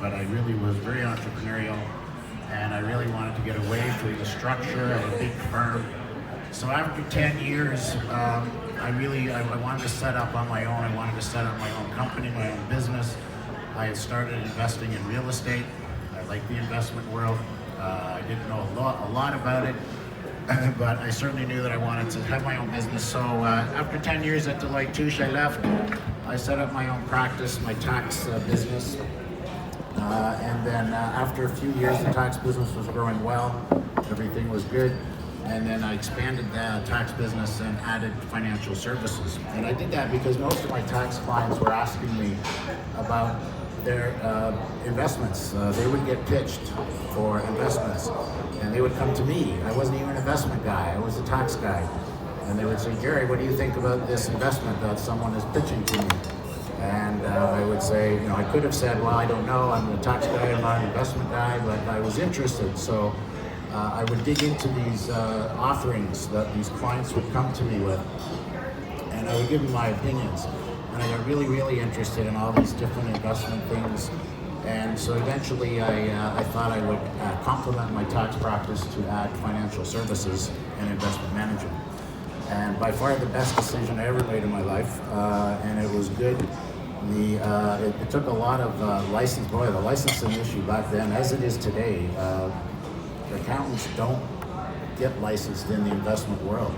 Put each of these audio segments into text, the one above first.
but I really was very entrepreneurial, and I really wanted to get away from the structure of a big firm. So after 10 years, I wanted to set up on my own. I wanted to set up my own company, my own business. I had started investing in real estate. I liked the investment world. I didn't know a lot about it, but I certainly knew that I wanted to have my own business. So after 10 years at Deloitte Touche, I left. I set up my own practice, my tax business. And then after a few years, the tax business was growing well. Everything was good. And then I expanded the tax business and added financial services. And I did that because most of my tax clients were asking me about their investments. They would get pitched for investments, and they would come to me. I wasn't even an investment guy, I was a tax guy. And they would say, Gerry, what do you think about this investment that someone is pitching to me? And I would say, I could have said, well, I don't know, I'm a tax guy, I'm not an investment guy, but I was interested. So I would dig into these offerings that these clients would come to me with, and I would give them my opinions. And I got really, really interested in all these different investment things. And so eventually I thought I would complement my tax practice to add financial services and investment management. And by far the best decision I ever made in my life, and it was good. It took a lot of license. Boy, the licensing issue back then, as it is today, accountants don't get licensed in the investment world.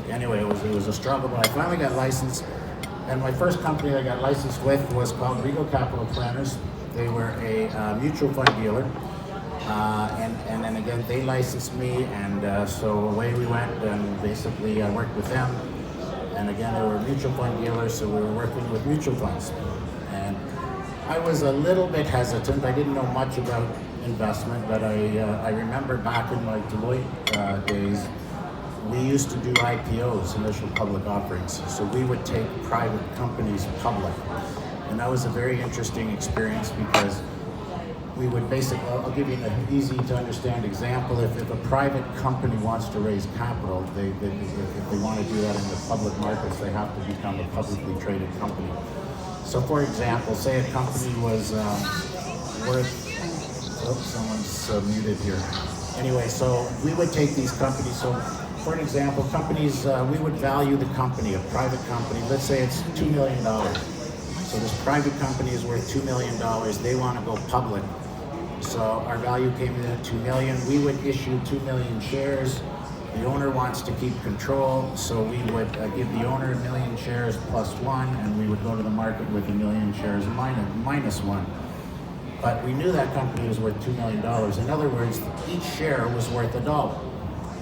Anyway, it was a struggle, but I finally got licensed. And my first company I got licensed with was called Regal Capital Planners. They were a mutual fund dealer. And then again, they licensed me, and so away we went, and basically I worked with them. And again, they were mutual fund dealers, so we were working with mutual funds. And I was a little bit hesitant. I didn't know much about investment, but I remember back in my Deloitte days, we used to do IPOs, initial public offerings. So we would take private companies public. And that was a very interesting experience because we would basically, I'll give you an easy to understand example. If a private company wants to raise capital, if they want to do that in the public markets, they have to become a publicly traded company. So for example, say a company was worth, someone's muted here. Anyway, so we would take these companies, so for an example, companies, we would value the company, a private company, let's say it's $2 million. So this private company is worth $2 million, they want to go public. So our value came in at $2 million. We would issue 2 million shares. The owner wants to keep control, so we would give the owner 1 million shares plus 1, and we would go to the market with 1 million shares minus 1. But we knew that company was worth $2 million. In other words, each share was worth $1.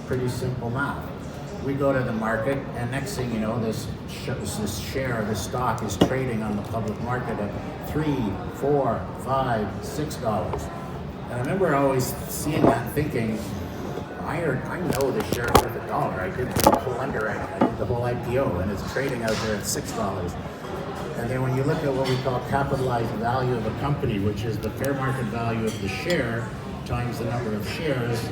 Pretty simple math. We go to the market, and next thing you know, this stock is trading on the public market at $3, $4, $5, $6. And I remember always seeing that and thinking, I know this share is worth $1. I did the whole underwriting, I did the whole IPO, and it's trading out there at $6. And then when you look at what we call capitalized value of a company, which is the fair market value of the share times the number of shares,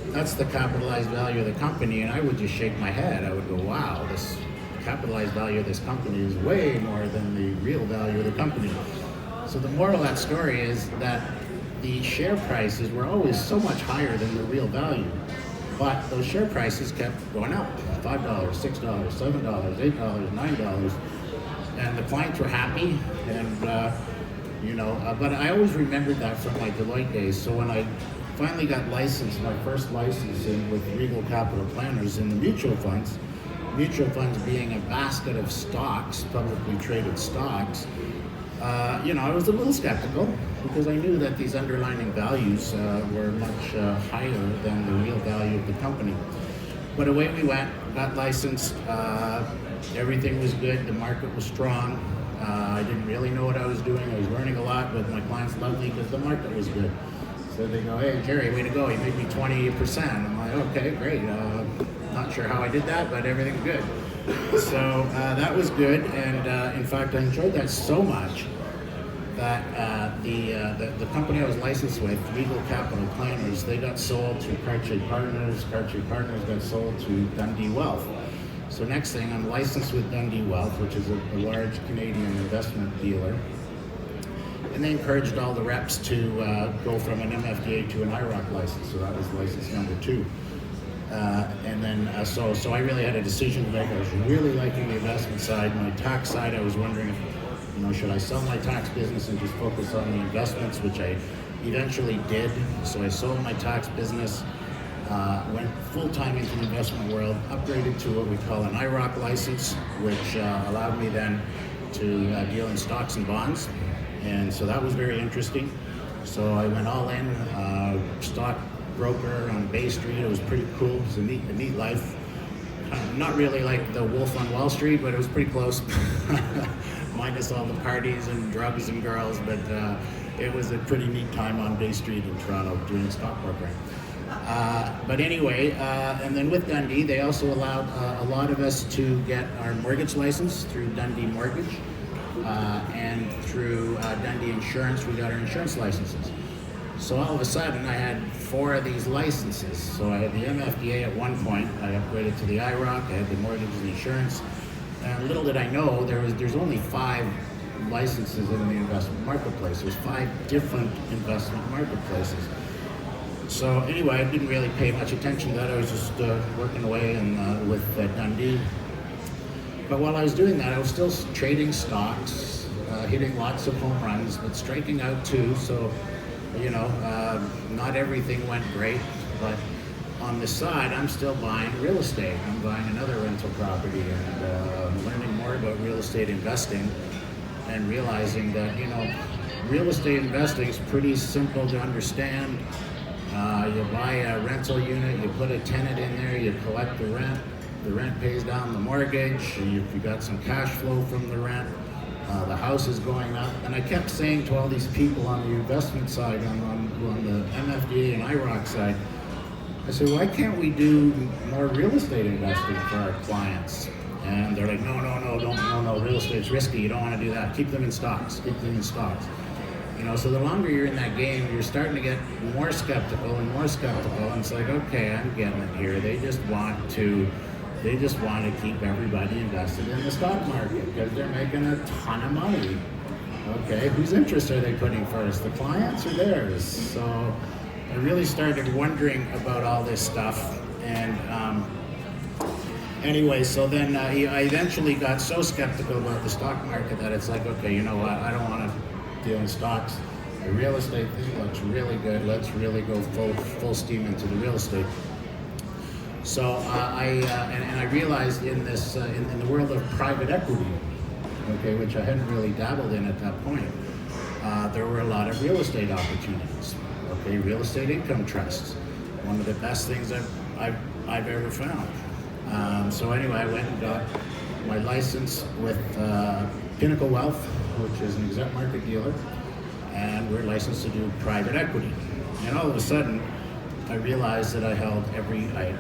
that's the capitalized value of the company. And I would just shake my head. I would go, wow, this capitalized value of this company is way more than the real value of the company. So the moral of that story is that the share prices were always so much higher than the real value. But those share prices kept going up, $5, $6, $7, $8, $9. And the clients were happy, and but I always remembered that from my Deloitte days. So when I finally got licensed, my first license with Regal Capital Planners in the mutual funds being a basket of stocks, publicly traded stocks, I was a little skeptical because I knew that these underlying values were much higher than the real value of the company. But away we went, got licensed, everything was good, the market was strong. I didn't really know what I was doing. I was learning a lot, but my clients loved me because the market was good. So they go, hey, Gerry, way to go, you made me 20%. I'm like, okay, great. Not sure how I did that, but everything's good. So that was good, and in fact, I enjoyed that so much that the company I was licensed with, Regal Capital Planners, they got sold to Cartier Partners. Cartier Partners got sold to Dundee Wealth. So next thing, I'm licensed with Dundee Wealth, which is a large Canadian investment dealer. and they encouraged all the reps to go from an MFDA to an IROC license. So that was license number 2. And then, so I really had a decision to make. I was really liking the investment side. My tax side, I was wondering if, should I sell my tax business and just focus on the investments, which I eventually did. So I sold my tax business, went full-time into the investment world, upgraded to what we call an IROC license, which allowed me then to deal in stocks and bonds. And so that was very interesting. So I went all in, stock broker on Bay Street. It was pretty cool. It was a neat life. Not really like the Wolf on Wall Street, but it was pretty close. Minus all the parties and drugs and girls, but it was a pretty neat time on Bay Street in Toronto doing stock brokering. But anyway, and then with Dundee, they also allowed a lot of us to get our mortgage license through Dundee Mortgage, and through Dundee Insurance, we got our insurance licenses. So all of a sudden, I had 4 of these licenses. So I had the MFDA at one point. I upgraded to the IROC. I had the mortgage and insurance. And little did I know, there's only 5 licenses in the investment marketplace. There's 5 different investment marketplaces. So anyway, I didn't really pay much attention to that. I was just working away and with Dundee. But while I was doing that, I was still trading stocks, hitting lots of home runs, but striking out too. So, not everything went great. But on the side, I'm still buying real estate. I'm buying another rental property and learning more about real estate investing, and realizing that, real estate investing is pretty simple to understand. You buy a rental unit, you put a tenant in there, you collect the rent pays down the mortgage, and you've got some cash flow from the rent, the house is going up. And I kept saying to all these people on the investment side, on the MFDA and IROC side, I said, why can't we do more real estate investing for our clients? And they're like, no, real estate's risky, you don't want to do that, keep them in stocks. So the longer you're in that game, you're starting to get more skeptical, and it's like, okay, I'm getting it here. They just want to keep everybody invested in the stock market because they're making a ton of money. Okay, whose interest are they putting first, the clients or theirs? So I really started wondering about all this stuff, and anyway, so then I eventually got so skeptical about the stock market that it's like, okay, you know what, I don't want to deal in stocks. The real estate thing looks really good. Let's really go full steam into the real estate. So I realized in this in the world of private equity, okay, which I hadn't really dabbled in at that point, there were a lot of real estate opportunities. Okay, real estate income trusts, one of the best things I've ever found. So anyway, I went and got my license with Pinnacle Wealth, which is an exempt market dealer, and we're licensed to do private equity. And all of a sudden, I realized that I had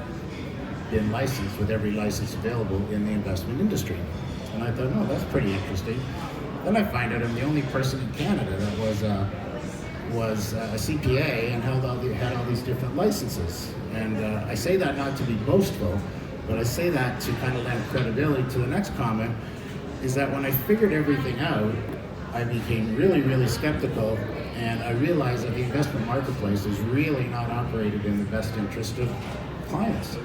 been licensed with every license available in the investment industry. And I thought, oh, that's pretty interesting. Then I find out I'm the only person in Canada that was a CPA and had all these different licenses. And I say that not to be boastful, but I say that to kind of lend credibility to the next comment, is that when I figured everything out, I became really, really skeptical, and I realized that the investment marketplace is really not operated in the best interest of clients.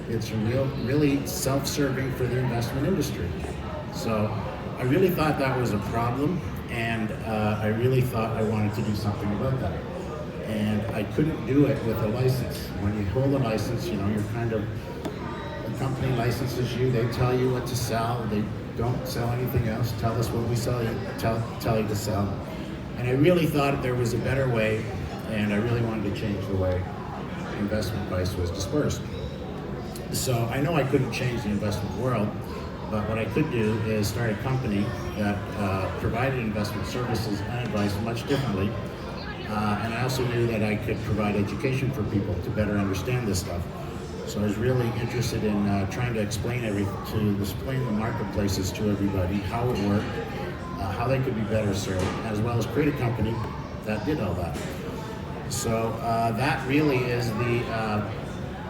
It's really self-serving for the investment industry. So I really thought that was a problem, and I really thought I wanted to do something about that. And I couldn't do it with a license. When you hold a license, you're kind of, the company licenses you, they tell you what to sell, they don't sell anything else, tell us what we sell you, tell you to sell. And I really thought there was a better way, and I really wanted to change the way investment advice was dispersed. So I know I couldn't change the investment world, but what I could do is start a company that provided investment services and advice much differently. And I also knew that I could provide education for people to better understand this stuff. So I was really interested in trying to explain the marketplaces to everybody, how it worked, how they could be better served, as well as create a company that did all that. So that really is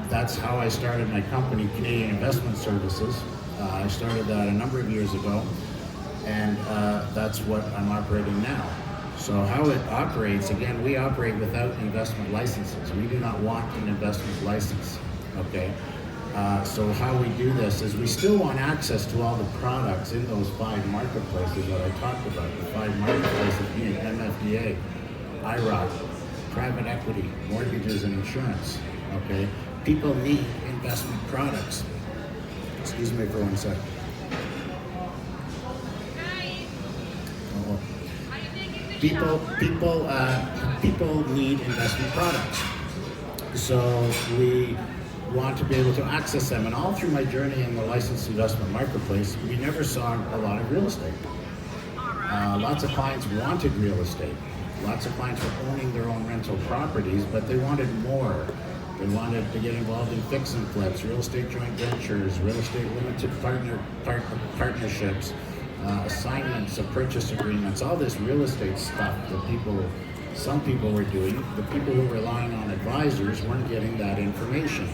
that's how I started my company, Canadian Investment Services. I started that a number of years ago, and that's what I'm operating now. So how it operates, again, we operate without investment licenses. We do not want an investment license, okay? So how we do this is we still want access to all the products in those 5 marketplaces that I talked about. The 5 marketplaces being MFDA, IROC, private equity, mortgages, and insurance, okay? People need investment products. Excuse me for 1 second. People need investment products. So we want to be able to access them. And all through my journey in the licensed investment marketplace, we never saw a lot of real estate. Lots of clients wanted real estate. Lots of clients were owning their own rental properties, but they wanted more. They wanted to get involved in fix and flips, real estate joint ventures, real estate limited partnerships, assignments of purchase agreements, all this real estate stuff that some people were doing. The people who were relying on advisors weren't getting that information.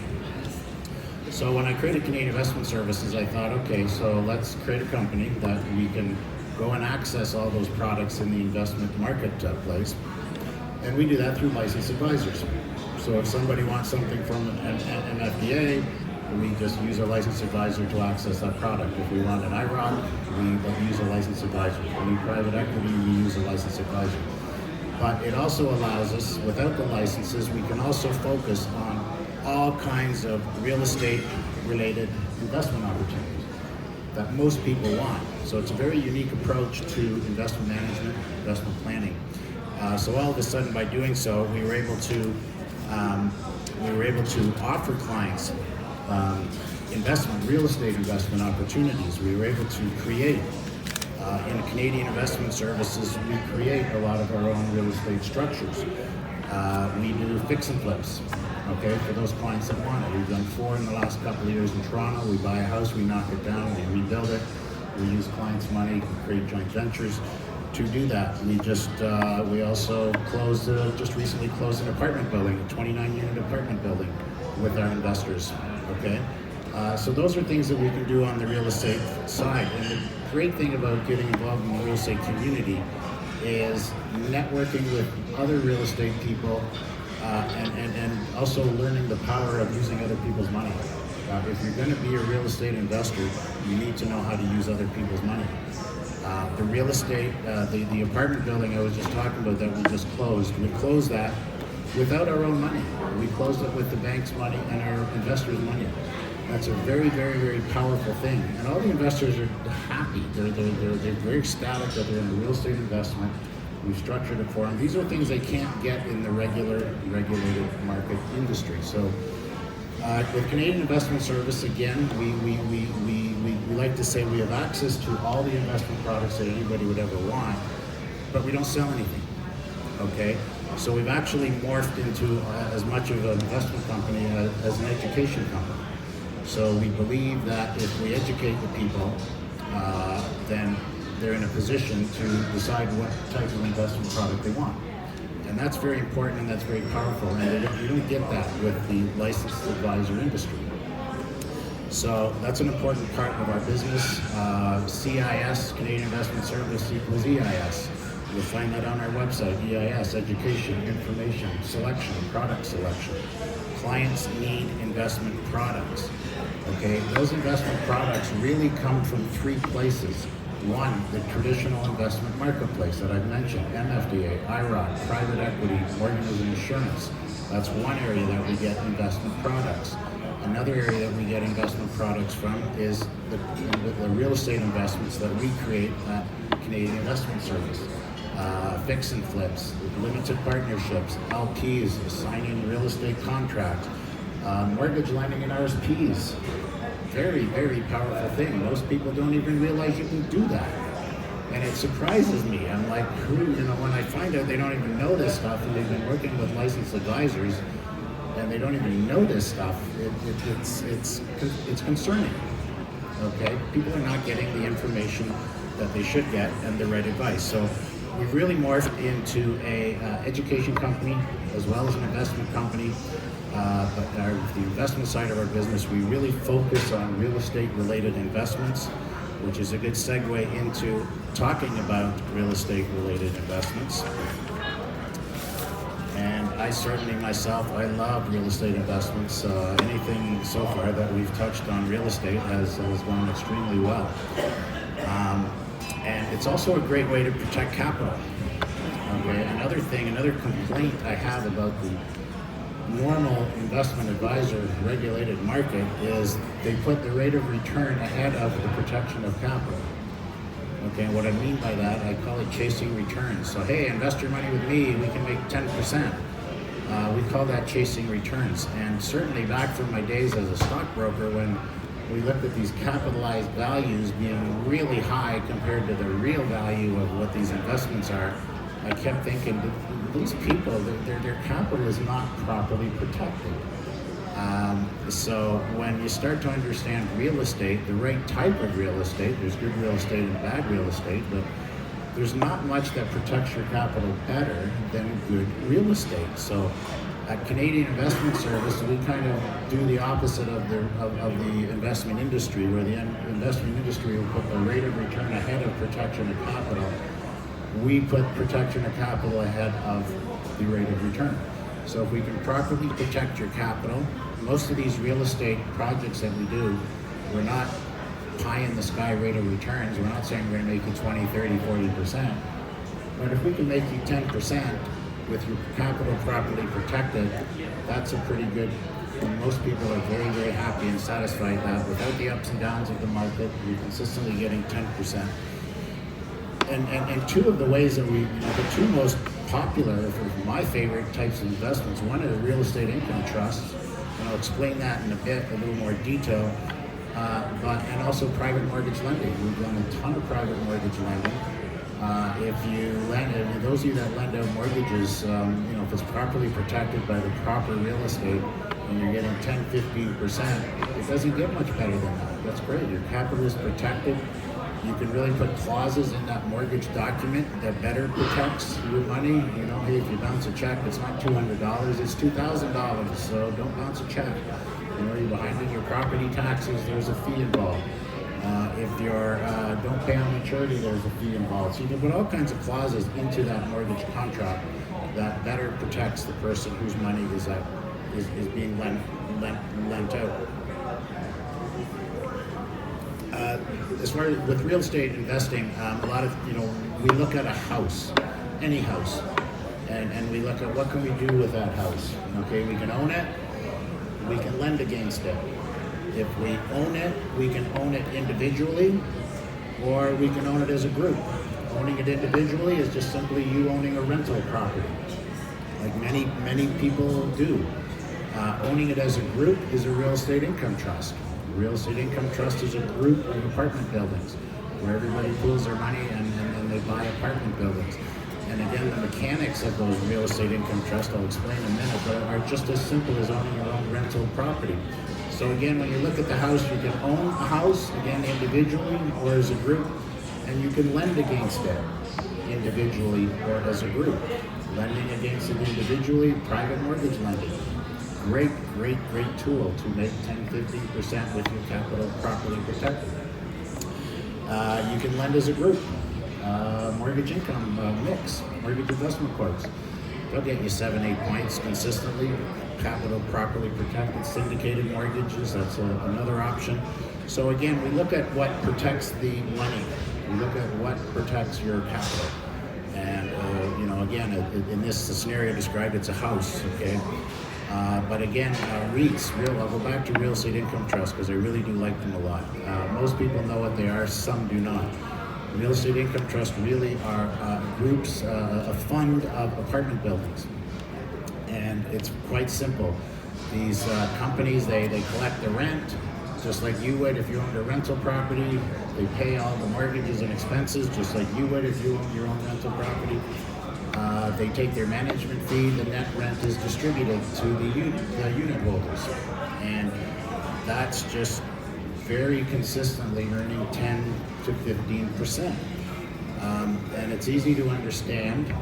So when I created Canadian Investment Services, I thought, okay, so let's create a company that we can go and access all those products in the investment marketplace. And we do that through licensed advisors. So if somebody wants something from an MFDA, we just use a licensed advisor to access that product. If we want an IROC, we use a licensed advisor. If we need private equity, we use a licensed advisor. But it also allows us, without the licenses, we can also focus on all kinds of real estate related investment opportunities that most people want. So it's a very unique approach to investment management, investment planning. So all of a sudden, by doing so, we were able to offer clients real estate investment opportunities. We were able to create, in Canadian Investment Services, we create a lot of our own real estate structures. We do fix and flips, okay, for those clients that want it. We've done 4 in the last couple of years in Toronto. We buy a house, we knock it down, we rebuild it. We use clients' money to create joint ventures. To do that, we also just recently closed an apartment building, a 29-unit apartment building with our investors, okay? So those are things that we can do on the real estate side. And the great thing about getting involved in the real estate community is networking with other real estate people and also learning the power of using other people's money. If you're going to be a real estate investor, you need to know how to use other people's money. The real estate, the apartment building I was just talking about that we just closed, we closed that without our own money. We closed it with the bank's money and our investors' money. That's a very, very, very powerful thing. And all the investors are happy. They're very ecstatic that they're in a real estate investment. We've structured it for them. These are things they can't get in the regulated market industry. So with Canadian Investment Service, again, we like to say we have access to all the investment products that anybody would ever want, but we don't sell anything, okay? So we've actually morphed into as much of an investment company as an education company. So we believe that if we educate the people, then they're in a position to decide what type of investment product they want. And that's very important and that's very powerful. And you don't get that with the licensed advisor industry. So that's an important part of our business. CIS, Canadian Investment Service, equals EIS. You'll find that on our website, EIS, education, information, selection, product selection. Clients need investment products. Okay, those investment products really come from 3 places. 1, the traditional investment marketplace that I've mentioned, MFDA, IROC, private equity, mortgages and insurance. That's one area that we get investment products. Another area that we get investment products from is the real estate investments that we create at Canadian Investment Service. Fix and flips, limited partnerships, LPs, signing real estate contracts, mortgage lending and RRSPs. Very, very powerful thing. Most people don't even realize you can do that. And it surprises me. I'm like, when I find out they don't even know this stuff and they've been working with licensed advisors and they don't even know this stuff, it's concerning. Okay? People are not getting the information that they should get and the right advice. So we've really morphed into a education company as well as an investment company. But the investment side of our business, we really focus on real estate related investments. which is a good segue into talking about real estate related investments. And I certainly myself, I love real estate investments. Anything so far that we've touched on real estate has gone extremely well. And it's also a great way to protect capital. Okay, another complaint I have about the normal investment advisor regulated market is they put the rate of return ahead of the protection of capital. Okay, what I mean by that, I call it chasing returns. So hey, invest your money with me, we can make 10%. We call that chasing returns. And certainly back from my days as a stockbroker, when we looked at these capitalized values being really high compared to the real value of what these investments are, I kept thinking, these people, their capital is not properly protected. So when you start to understand real estate, the right type of real estate, there's good real estate and bad real estate, but there's not much that protects your capital better than good real estate. So at Canadian Investment Service, we kind of do the opposite of the investment industry, where the investment industry will put the rate of return ahead of protection of capital. We put protection of capital ahead of the rate of return. So if we can properly protect your capital, most of these real estate projects that we do, we're not pie in the sky rate of returns. We're not saying we're going to make you 20, 30, 40%. But if we can make you 10% with your capital properly protected, that's a pretty good, and most people are very, very happy and satisfied that without the ups and downs of the market, you're consistently getting 10%. And two of the ways that the two most popular, my favorite types of investments, one is real estate income trusts, and I'll explain that in a little more detail, and also private mortgage lending. We've done a ton of private mortgage lending. If those of you that lend out mortgages, if it's properly protected by the proper real estate, and you're getting 10, 15%, it doesn't get much better than that. That's great. Your capital is protected. You can really put clauses in that mortgage document that better protects your money. Hey, if you bounce a check, it's not $200, it's $2,000. So don't bounce a check. You're behind in your property taxes, there's a fee involved. If you're don't pay on maturity, there's a fee involved. So you can put all kinds of clauses into that mortgage contract that better protects the person whose money is being lent out. As far as with real estate investing, a lot of, we look at a house, any house, and we look at what can we do with that house. Okay, we can own it, we can lend against it. If we own it, we can own it individually, or we can own it as a group. Owning it individually is just simply you owning a rental property, like many people do. Owning it as a group is a real estate income trust. Real estate income trust is a group of apartment buildings where everybody pools their money and then they buy apartment buildings. And again, the mechanics of those real estate income trusts, I'll explain in a minute, but are just as simple as owning your own rental property. So again, when you look at the house, you can own a house, again, individually or as a group, and you can lend against it individually or as a group. Lending against it individually, private mortgage lending. Great tool to make 10, 15% with your capital properly protected. You can lend as a group. Mortgage income mix, mortgage investment quotes. They'll get you 7, 8 points consistently. Capital properly protected. Syndicated mortgages, that's another option. So again, we look at what protects the money. We look at what protects your capital. And again, in this scenario described, it's a house, okay? But again, REITs, I'll go back to real estate income trusts because I really do like them a lot. Most people know what they are, some do not. Real estate income trusts really are groups, a fund of apartment buildings. And it's quite simple. These companies, they collect the rent, just like you would if you owned a rental property. They pay all the mortgages and expenses, just like you would if you owned your own rental property. They take their management fee, the net rent is distributed to the unit holders. And that's just very consistently earning 10 to 15%. And it's easy to understand.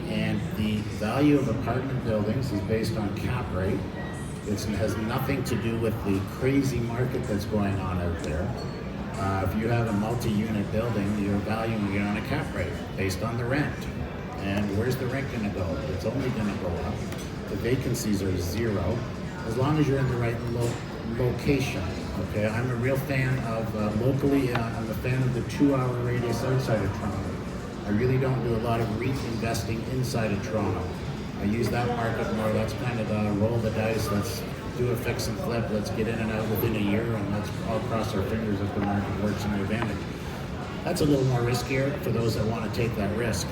And the value of apartment buildings is based on cap rate. It has nothing to do with the crazy market that's going on out there. If you have a multi-unit building, you're valuing it on a cap rate based on the rent. And where's the rent going to go? It's only going to go up. The vacancies are zero, as long as you're in the right location. Okay, I'm a real fan of locally. I'm a fan of the 2-hour radius outside of Toronto. I really don't do a lot of REIT investing inside of Toronto. I use that market more. That's kind of the roll the dice. Let's do a fix and flip. Let's get in and out within a year, and let's all cross our fingers if the market works in our advantage. That's a little more riskier for those that want to take that risk.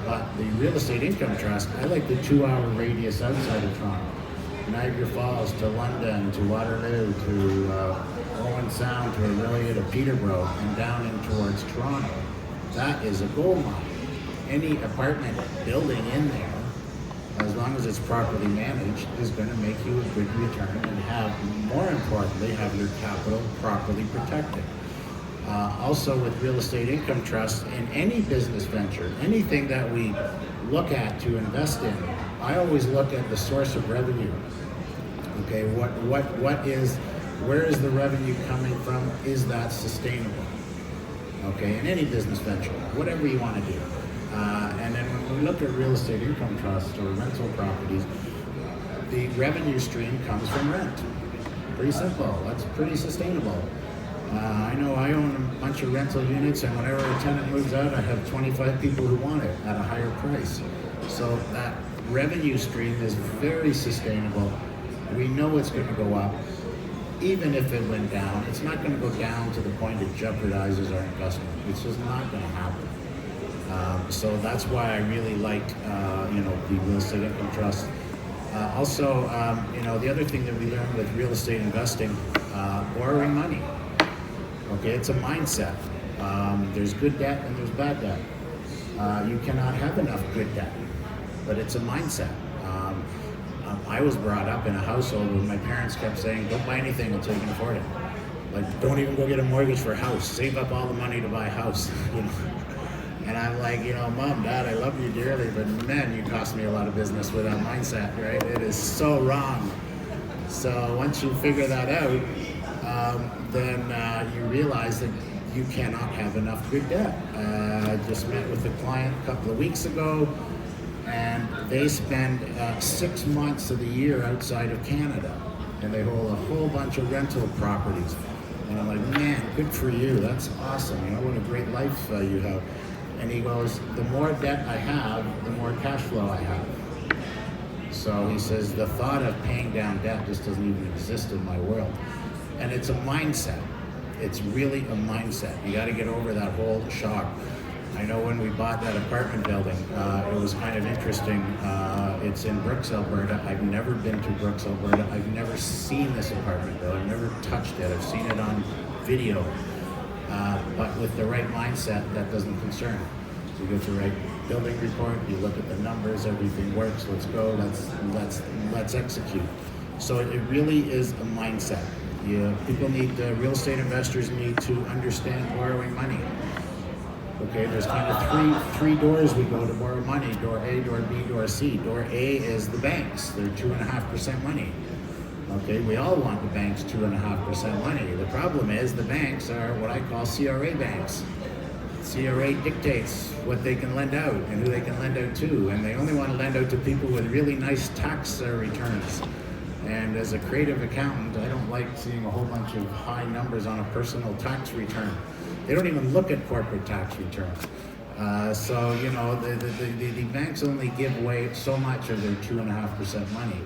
But the real estate income trust, I like the 2-hour radius outside of Toronto. Niagara Falls to London to Waterloo to Owen Sound to Orillia to Peterborough and down in towards Toronto. That is a gold mine. Any apartment building in there, as long as it's properly managed, is going to make you a good return and have, more importantly, have your capital properly protected. Also with real estate income trusts, in any business venture, anything that we look at to invest in, I always look at the source of revenue. Okay, where is the revenue coming from? Is that sustainable? Okay, in any business venture, whatever you want to do. And then when we look at real estate income trusts or rental properties, the revenue stream comes from rent. Pretty simple. That's pretty sustainable. I know I own a bunch of rental units, and whenever a tenant moves out, I have 25 people who want it at a higher price. So that revenue stream is very sustainable. We know it's going to go up. Even if it went down, it's not going to go down to the point it jeopardizes our investment. It's just not going to happen. So that's why I really like, the real estate income trust. Also, the other thing that we learn with real estate investing, borrowing money. Okay, it's a mindset. There's good debt and there's bad debt. You cannot have enough good debt, but it's a mindset. I was brought up in a household where my parents kept saying, don't buy anything until you can afford it. Like, don't even go get a mortgage for a house. Save up all the money to buy a house, And I'm like, Mom, Dad, I love you dearly, but man, you cost me a lot of business with that mindset, right? It is so wrong. So once you figure that out, then you realize that you cannot have enough good debt. I just met with a client a couple of weeks ago, and they spend 6 months of the year outside of Canada, and they hold a whole bunch of rental properties. And I'm like, man, good for you. That's awesome. What a great life you have. And he goes, the more debt I have, the more cash flow I have. So he says, the thought of paying down debt just doesn't even exist in my world. And it's a mindset. It's really a mindset. You got to get over that whole shock. I know when we bought that apartment building, it was kind of interesting. It's in Brooks, Alberta. I've never been to Brooks, Alberta. I've never seen this apartment building. I've never touched it. I've seen it on video. But with the right mindset, that doesn't concern. So you get the right building report, you look at the numbers, everything works, let's go, let's execute. So it really is a mindset. People need, real estate investors need to understand borrowing money. Okay, there's kind of three doors we go to borrow money: door A, door B, door C. Door A is the banks. They're 2.5% money. Okay, we all want the banks 2.5% money. The problem is the banks are what I call CRA banks. CRA dictates what they can lend out and who they can lend out to, and they only want to lend out to people with really nice tax returns. And as a creative accountant, I don't like seeing a whole bunch of high numbers on a personal tax return. They don't even look at corporate tax returns. So the banks only give away so much of their 2.5% money.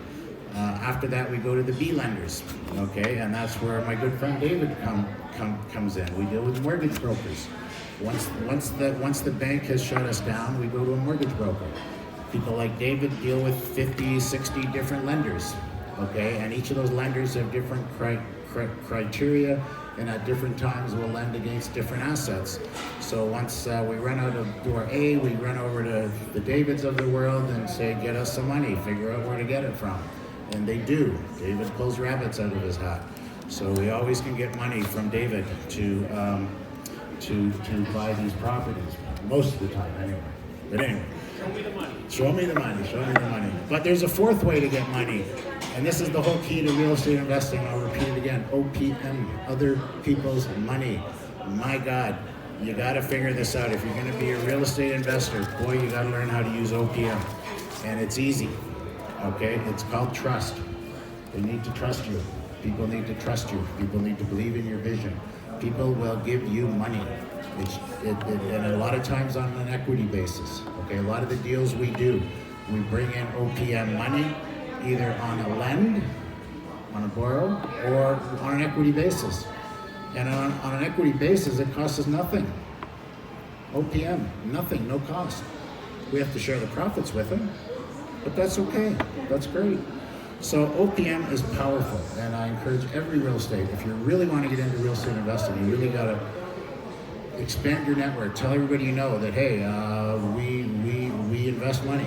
After that, we go to the B lenders, okay, and that's where my good friend David comes in. We deal with mortgage brokers. Once the bank has shut us down, we go to a mortgage broker. People like David deal with 50, 60 different lenders, okay, and each of those lenders have different criteria, and at different times will lend against different assets. So once we run out of door A, we run over to the Davids of the world and say, get us some money, figure out where to get it from. And they do. David pulls rabbits out of his hat. So we always can get money from David to buy these properties, most of the time anyway. But anyway. Show me the money. Show me the money, show me the money. But there's a fourth way to get money. And this is the whole key to real estate investing. I'll repeat it again. OPM, other people's money. my God, you got to figure this out. If you're going to be a real estate investor, boy, you got to learn how to use OPM. And it's easy, okay? It's called trust. They need to trust you. People need to trust you. People need to believe in your vision. People will give you money. And a lot of times on an equity basis, okay? A lot of the deals we do, we bring in OPM money, either on a lend, on a borrow, or on an equity basis. And on an equity basis, it costs us nothing. OPM, nothing, no cost. We have to share the profits with them, but that's okay. That's great. So OPM is powerful, and I encourage every real estate, if you really want to get into real estate investing, you really got to expand your network. Tell everybody you know that, hey, we invest money.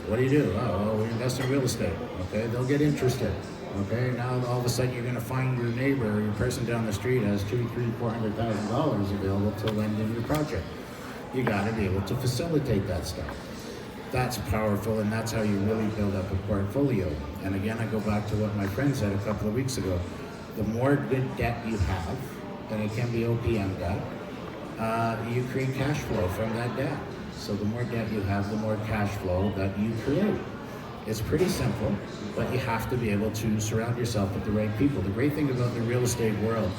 What do you do? Oh, well, we invest in real estate. Okay, they'll get interested. Okay, now all of a sudden you're going to find your neighbor or your person down the street has $200,000-$400,000 available to lend in your project. You got to be able to facilitate that stuff. That's powerful, and that's how you really build up a portfolio. And again, I go back to what my friend said a couple of weeks ago. The more good debt you have, and it can be OPM debt, you create cash flow from that debt. So the more debt you have, the more cash flow that you create. It's pretty simple, but you have to be able to surround yourself with the right people. The great thing about the real estate world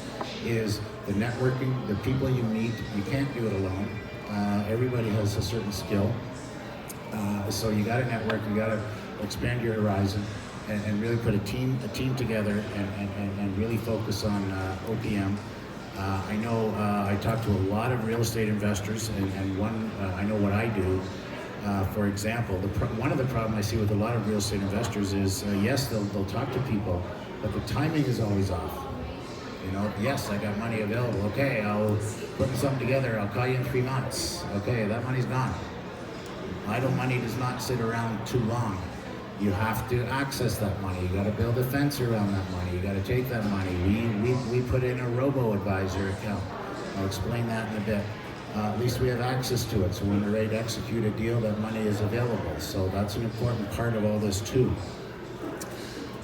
is the networking, the people you meet. You can't do it alone. Everybody has a certain skill. So you got to network, you got to expand your horizon, and really put a team together and really focus on OPM. I know I talk to a lot of real estate investors, and one I know what I do. For example, one of the problems I see with a lot of real estate investors is, yes, they'll talk to people, but the timing is always off. You know, yes, I got money available. Okay, I'll put something together. I'll call you in 3 months. Okay, that money's gone. Idle money does not sit around too long. You have to access that money. You got to build a fence around that money. You got to take that money. We put in a robo-advisor account. I'll explain that in a bit. At least we have access to it. So when we're ready to execute a deal, that money is available. So that's an important part of all this too.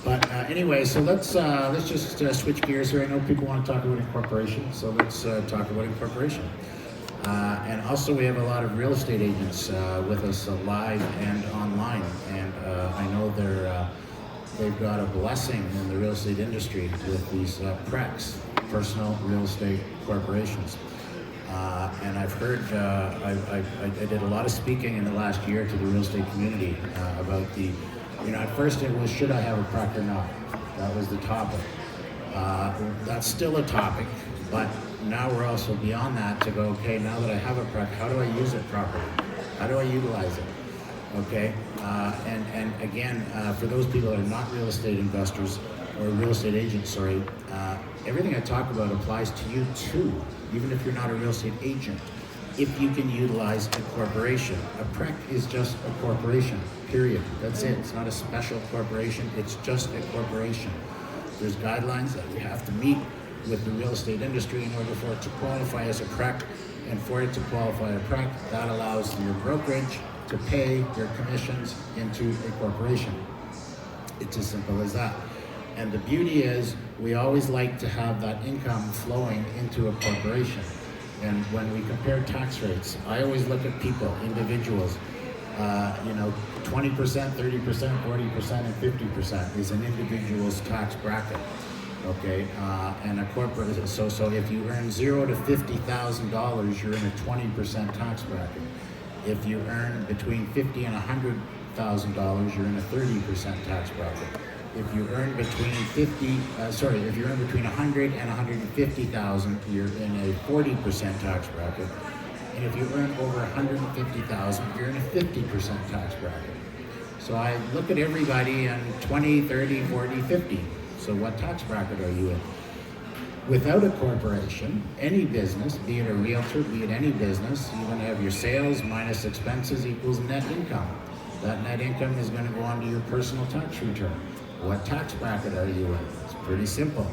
But anyway, so let's just switch gears here. I know people want to talk about incorporation, so let's talk about incorporation. And also we have a lot of real estate agents with us live and online, and I know they've got a blessing in the real estate industry with these PRECs, personal real estate corporations. And I've heard, I did a lot of speaking in the last year to the real estate community about at first it was, should I have a PREC or not? That was the topic. That's still a topic, but now we're also beyond that to go, okay, now that I have a PREC, how do I use it properly? How do I utilize it? Okay, and again, for those people that are not real estate investors or real estate agents, everything I talk about applies to you too, even if you're not a real estate agent. If you can utilize a corporation. A PREC is just a corporation, period. That's it. It's not a special corporation. It's just a corporation. There's guidelines that we have to meet with the real estate industry in order for it to qualify as a PREC. And for it to qualify a PREC, that allows your brokerage to pay your commissions into a corporation. It's as simple as that. And the beauty is, we always like to have that income flowing into a corporation. And when we compare tax rates, I always look at people, individuals. 20%, 30%, 40%, and 50% is an individual's tax bracket. Okay, and a corporate. So if you earn $0 to $50,000, you're in a 20% tax bracket. If you earn between $50,000 and $100,000, you're in a 30% tax bracket. If you earn between if you earn between $100,000 and $150,000, you're in a 40% tax bracket. And if you earn over $150,000, you're in a 50% tax bracket. So I look at everybody in 20, 30, 40, 50. So what tax bracket are you in? Without a corporation, any business, be it a realtor, be it any business, you're going to have your sales minus expenses equals net income. That net income is going to go onto your personal tax return. What tax bracket are you in? It's pretty simple.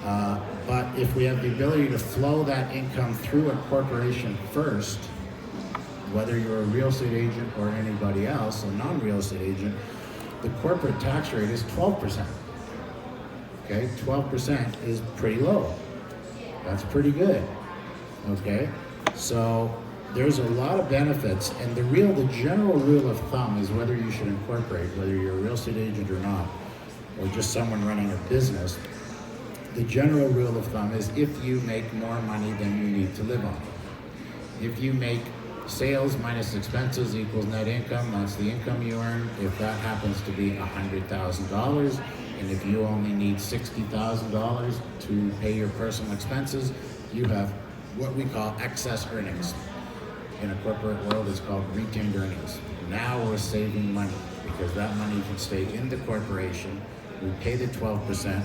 But if we have the ability to flow that income through a corporation first, whether you're a real estate agent or anybody else, a non-real estate agent, the corporate tax rate is 12%. Okay, 12% is pretty low. That's pretty good. Okay, so there's a lot of benefits, and the general rule of thumb is whether you should incorporate, whether you're a real estate agent or not, or just someone running a business. The general rule of thumb is if you make more money than you need to live on. If you make sales minus expenses equals net income, that's the income you earn. If that happens to be $100,000, and if you only need $60,000 to pay your personal expenses, you have what we call excess earnings. In a corporate world, it's called retained earnings. Now we're saving money because that money can stay in the corporation. We pay the 12%.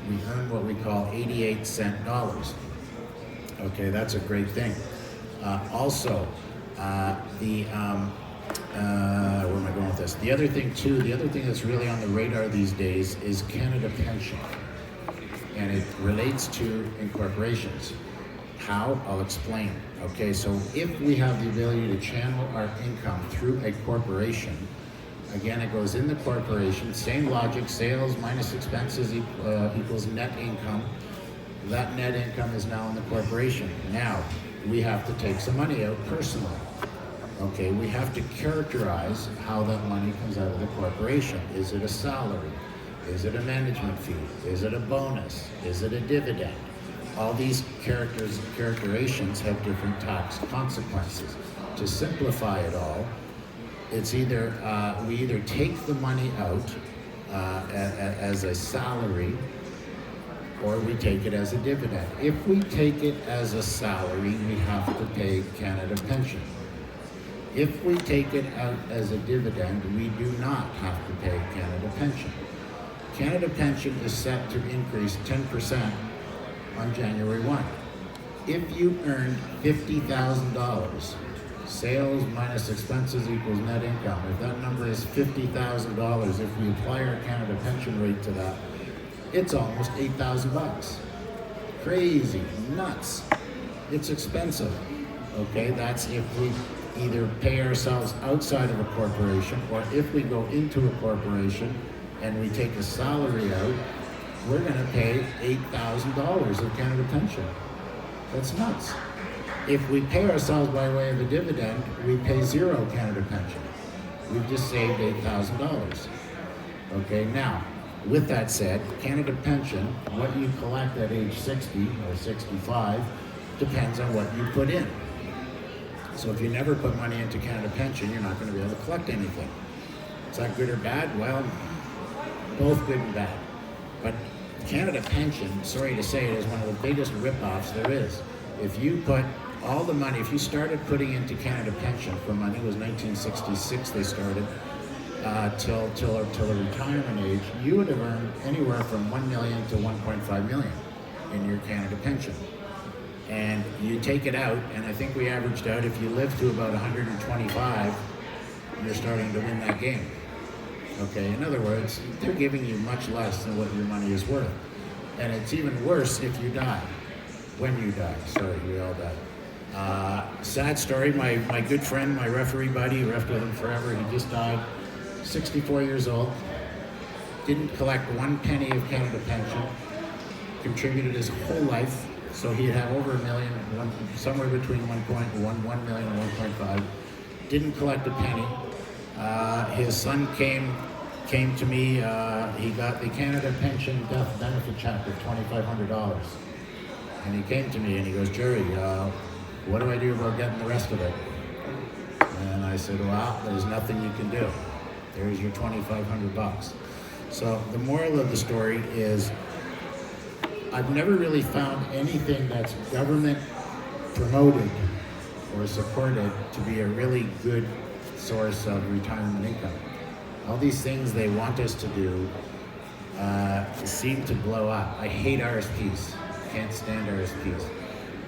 We earn what we call 88-cent dollars. Okay, that's a great thing. Also, where am I going with this? The other thing that's really on the radar these days is Canada Pension, and it relates to incorporations. How? I'll explain. Okay, so if we have the ability to channel our income through a corporation, again, it goes in the corporation, same logic, sales minus expenses equals net income. That net income is now in the corporation. Now, we have to take some money out personally. Okay, we have to characterize how that money comes out of the corporation. Is it a salary? Is it a management fee? Is it a bonus? Is it a dividend? All these characterizations have different tax consequences. To simplify it all, it's either we either take the money out as a salary, or we take it as a dividend. If we take it as a salary, we have to pay Canada Pension. If we take it out as a dividend, we do not have to pay Canada Pension. Canada Pension is set to increase 10% on January 1. If you earned $50,000, sales minus expenses equals net income. If that number is $50,000, if we apply our Canada Pension rate to that, it's almost $8,000. Crazy, nuts. It's expensive. Okay, that's if we either pay ourselves outside of a corporation, or if we go into a corporation and we take a salary out, we're going to pay $8,000 of Canada Pension. That's nuts. If we pay ourselves by way of a dividend, we pay zero Canada Pension. We've just saved $8,000. Okay, now, with that said, Canada Pension, what you collect at age 60 or 65, depends on what you put in. So if you never put money into Canada Pension, you're not going to be able to collect anything. Is that good or bad? Well, both good and bad. But Canada Pension, sorry to say it, is one of the biggest rip-offs there is. If you put all the money, if you started putting into Canada Pension from, I think it was 1966 they started, till a retirement age, you would have earned anywhere from $1 million to $1.5 million in your Canada Pension. And you take it out, and I think we averaged out, if you live to about 125, you're starting to win that game. Okay, in other words, they're giving you much less than what your money is worth. And it's even worse if you die. When you die, sorry, we all die. Sad story, my good friend, my referee buddy, refed with him forever, he just died, 64 years old, didn't collect one penny of Canada Pension, contributed his whole life, so he'd have over $1 million, somewhere between 1 million and 1.5, didn't collect a penny. His son came to me, he got the Canada Pension death benefit check of $2,500. And he came to me and he goes, Gerry, what do I do about getting the rest of it? And I said, well, there's nothing you can do. There's your $2,500. So the moral of the story is, I've never really found anything that's government promoted or supported to be a really good source of retirement income. All these things they want us to do seem to blow up. I hate RSPs. Can't stand RSPs.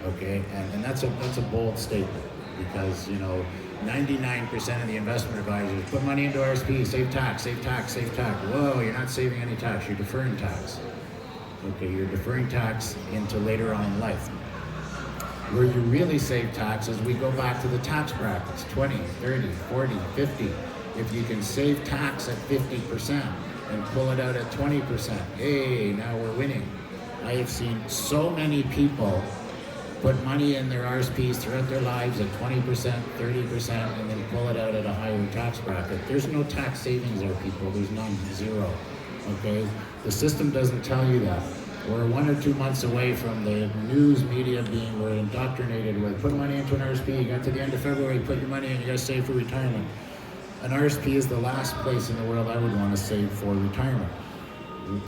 Okay, and that's a bold statement, because 99% of the investment advisors put money into RSP, save tax, save tax, save tax. Whoa, you're not saving any tax, you're deferring tax. Okay, you're deferring tax into later on in life. Where you really save tax is we go back to the tax brackets, 20, 30, 40, 50. If you can save tax at 50% and pull it out at 20%, hey, now we're winning. I have seen so many people put money in their RSPs throughout their lives at 20%, 30%, and then pull it out at a higher tax bracket. There's no tax savings there, people. There's none, zero. Okay? The system doesn't tell you that. We're 1 or 2 months away from the news media being we're indoctrinated with put money into an RSP. You got to the end of February, put your money in, you got to save for retirement. An RSP is the last place in the world I would want to save for retirement.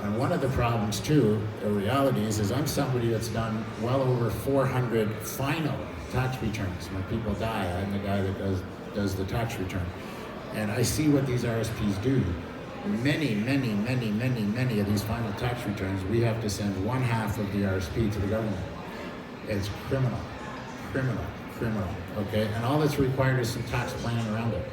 And one of the problems too, the reality is I'm somebody that's done well over 400 final tax returns. When people die, I'm the guy that does the tax return. And I see what these RSPs do. Many of these final tax returns, we have to send 1/2 of the RSP to the government. It's criminal, okay? And all that's required is some tax planning around it.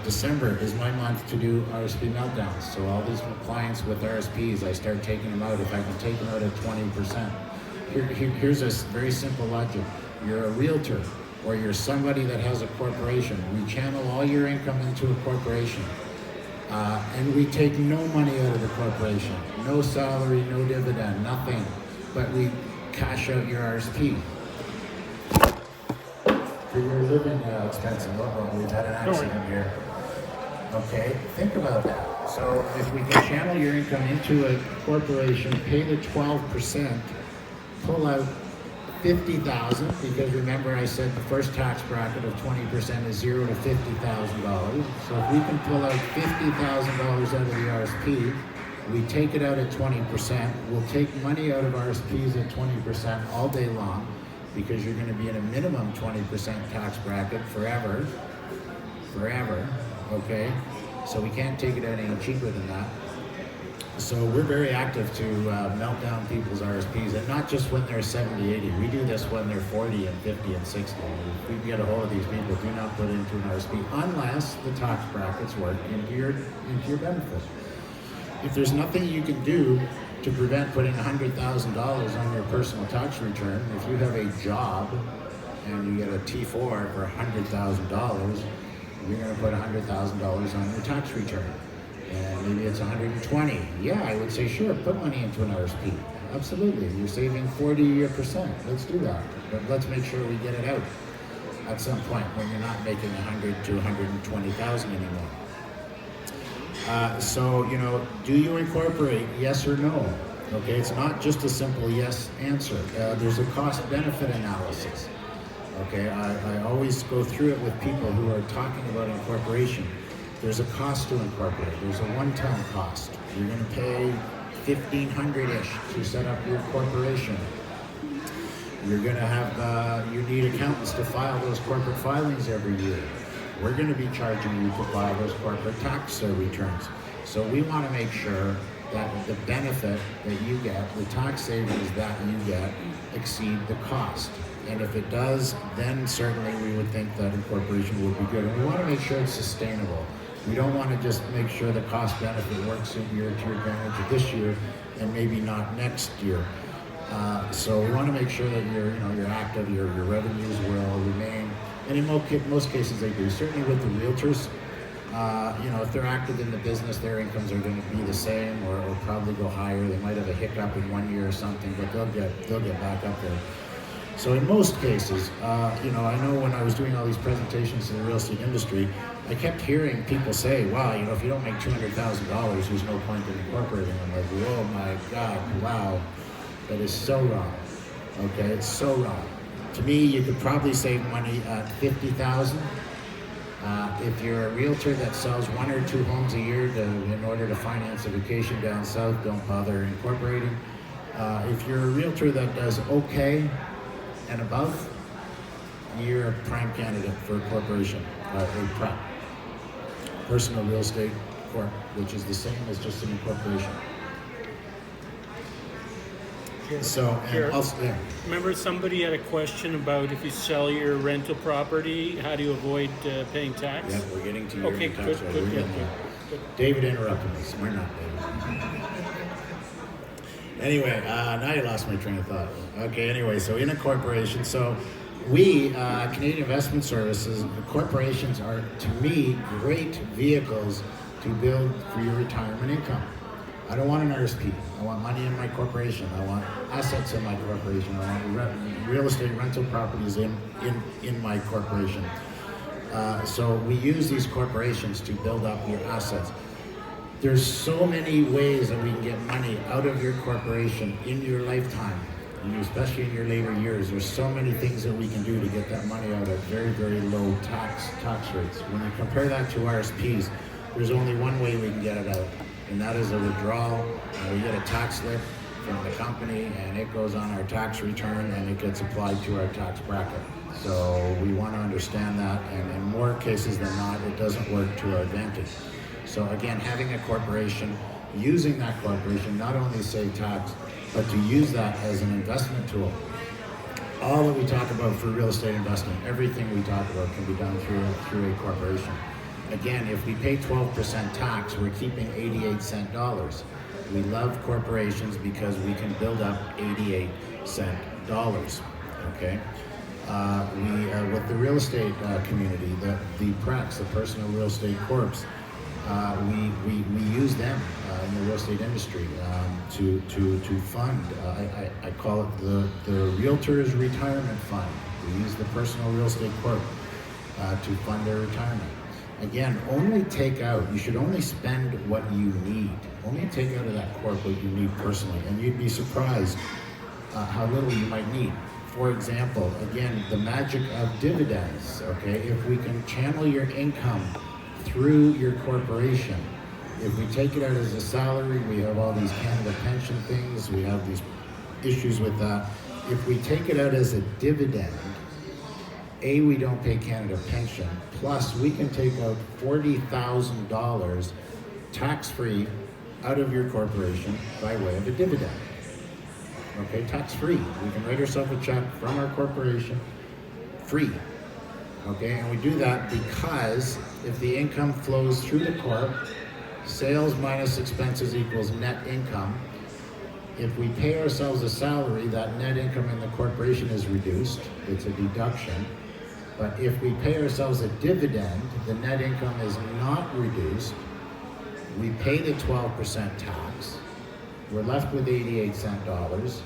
December is my month to do RRSP Meltdowns. So all these clients with RSPs, I start taking them out. If I can take them out at 20%. Here's a very simple logic. You're a realtor or you're somebody that has a corporation. We channel all your income into a corporation. And we take no money out of the corporation. No salary, no dividend, nothing. But we cash out your RSP. For your living expenses. We've had an accident here. Okay, think about that. So if we can channel your income into a corporation, pay the 12%, pull out $50,000, because remember I said the first tax bracket of 20% is $0 to $50,000. So if we can pull out $50,000 out of the RSP, we take it out at 20%. We'll take money out of RSPs at 20% all day long, because you're going to be in a minimum 20% tax bracket forever, okay? So we can't take it out any cheaper than that. So we're very active to melt down people's RSPs, and not just when they're 70, 80. We do this when they're 40 and 50 and 60. If we get a hold of these people, do not put into an RSP unless the tax brackets work into your benefit. If there's nothing you can do to prevent putting $100,000 on your personal tax return, if you have a job and you get a T4 for $100,000, you're going to put $100,000 on your tax return. And maybe it's 120. Yeah, I would say, sure, put money into an RSP. Absolutely. You're saving 40%. Let's do that. But let's make sure we get it out at some point when you're not making 100 to 120,000 anymore. So, do you incorporate, yes or no? Okay, it's not just a simple yes answer. There's a cost-benefit analysis. Okay, I always go through it with people who are talking about incorporation. There's a cost to incorporate. There's a one-time cost. You're going to pay $1,500-ish to set up your corporation. You're going to have, you need accountants to file those corporate filings every year. We're going to be charging you to file those corporate tax returns. So we want to make sure that the benefit that you get, the tax savings that you get, exceed the cost. And if it does, then certainly we would think that incorporation would be good. And we want to make sure it's sustainable. We don't want to just make sure the cost benefit works in your to your advantage this year and maybe not next year. So we want to make sure that you're active, your revenues will remain. And in most cases they do. Certainly with the realtors, if they're active in the business, their incomes are going to be the same or probably go higher. They might have a hiccup in 1 year or something, but they'll get back up there. So in most cases, I know when I was doing all these presentations in the real estate industry, I kept hearing people say, wow, if you don't make $200,000, there's no point in incorporating. I'm like, oh my God, wow, that is so wrong. Okay, it's so wrong. To me, you could probably save money at $50,000. If you're a realtor that sells 1 or 2 homes a year in order to finance a vacation down south, don't bother incorporating. If you're a realtor that does okay and above, you're a prime candidate for a corporation, a PREP, personal real estate corp, which is the same as just an incorporation. So, and also, yeah. Remember, somebody had a question about if you sell your rental property, how do you avoid paying tax? Yeah, we're getting to your okay, tax. Good. David interrupted us. We're not David. Anyway, now you lost my train of thought. Okay, anyway, so in a corporation, so we, Canadian Investment Services, corporations are, to me, great vehicles to build for your retirement income. I don't want an RSP. I want money in my corporation. I want assets in my corporation. I want real estate rental properties in my corporation. So we use these corporations to build up your assets. There's so many ways that we can get money out of your corporation in your lifetime, and especially in your later years. There's so many things that we can do to get that money out at very, very low tax rates. When you compare that to RSPs, there's only one way we can get it out, and that is a withdrawal. We get a tax slip from the company, and it goes on our tax return, and it gets applied to our tax bracket. So we want to understand that, and in more cases than not, it doesn't work to our advantage. So again, having a corporation, using that corporation, not only save tax, but to use that as an investment tool. All that we talk about for real estate investing, everything we talk about can be done through a corporation. Again, if we pay 12% tax, we're keeping 88-cent dollars. We love corporations because we can build up 88-cent dollars, okay? With the real estate community, the PRECs, the personal real estate corps, we use them in the real estate industry to fund. I call it the Realtors Retirement Fund. We use the personal real estate corp to fund their retirement. Again, only take out, you should only spend what you need. Only take out of that corp what you need personally, and you'd be surprised how little you might need. For example, again, the magic of dividends, okay? If we can channel your income through your corporation, if we take it out as a salary, we have all these Canada pension things, we have these issues with that. If we take it out as a dividend, we don't pay Canada pension, plus we can take out $40,000 tax-free out of your corporation by way of a dividend. Okay, tax-free. We can write ourselves a check from our corporation, free. Okay, and we do that because if the income flows through the corp, sales minus expenses equals net income. If we pay ourselves a salary, that net income in the corporation is reduced. It's a deduction. But if we pay ourselves a dividend, the net income is not reduced. We pay the 12% tax. We're left with 88-cent dollars.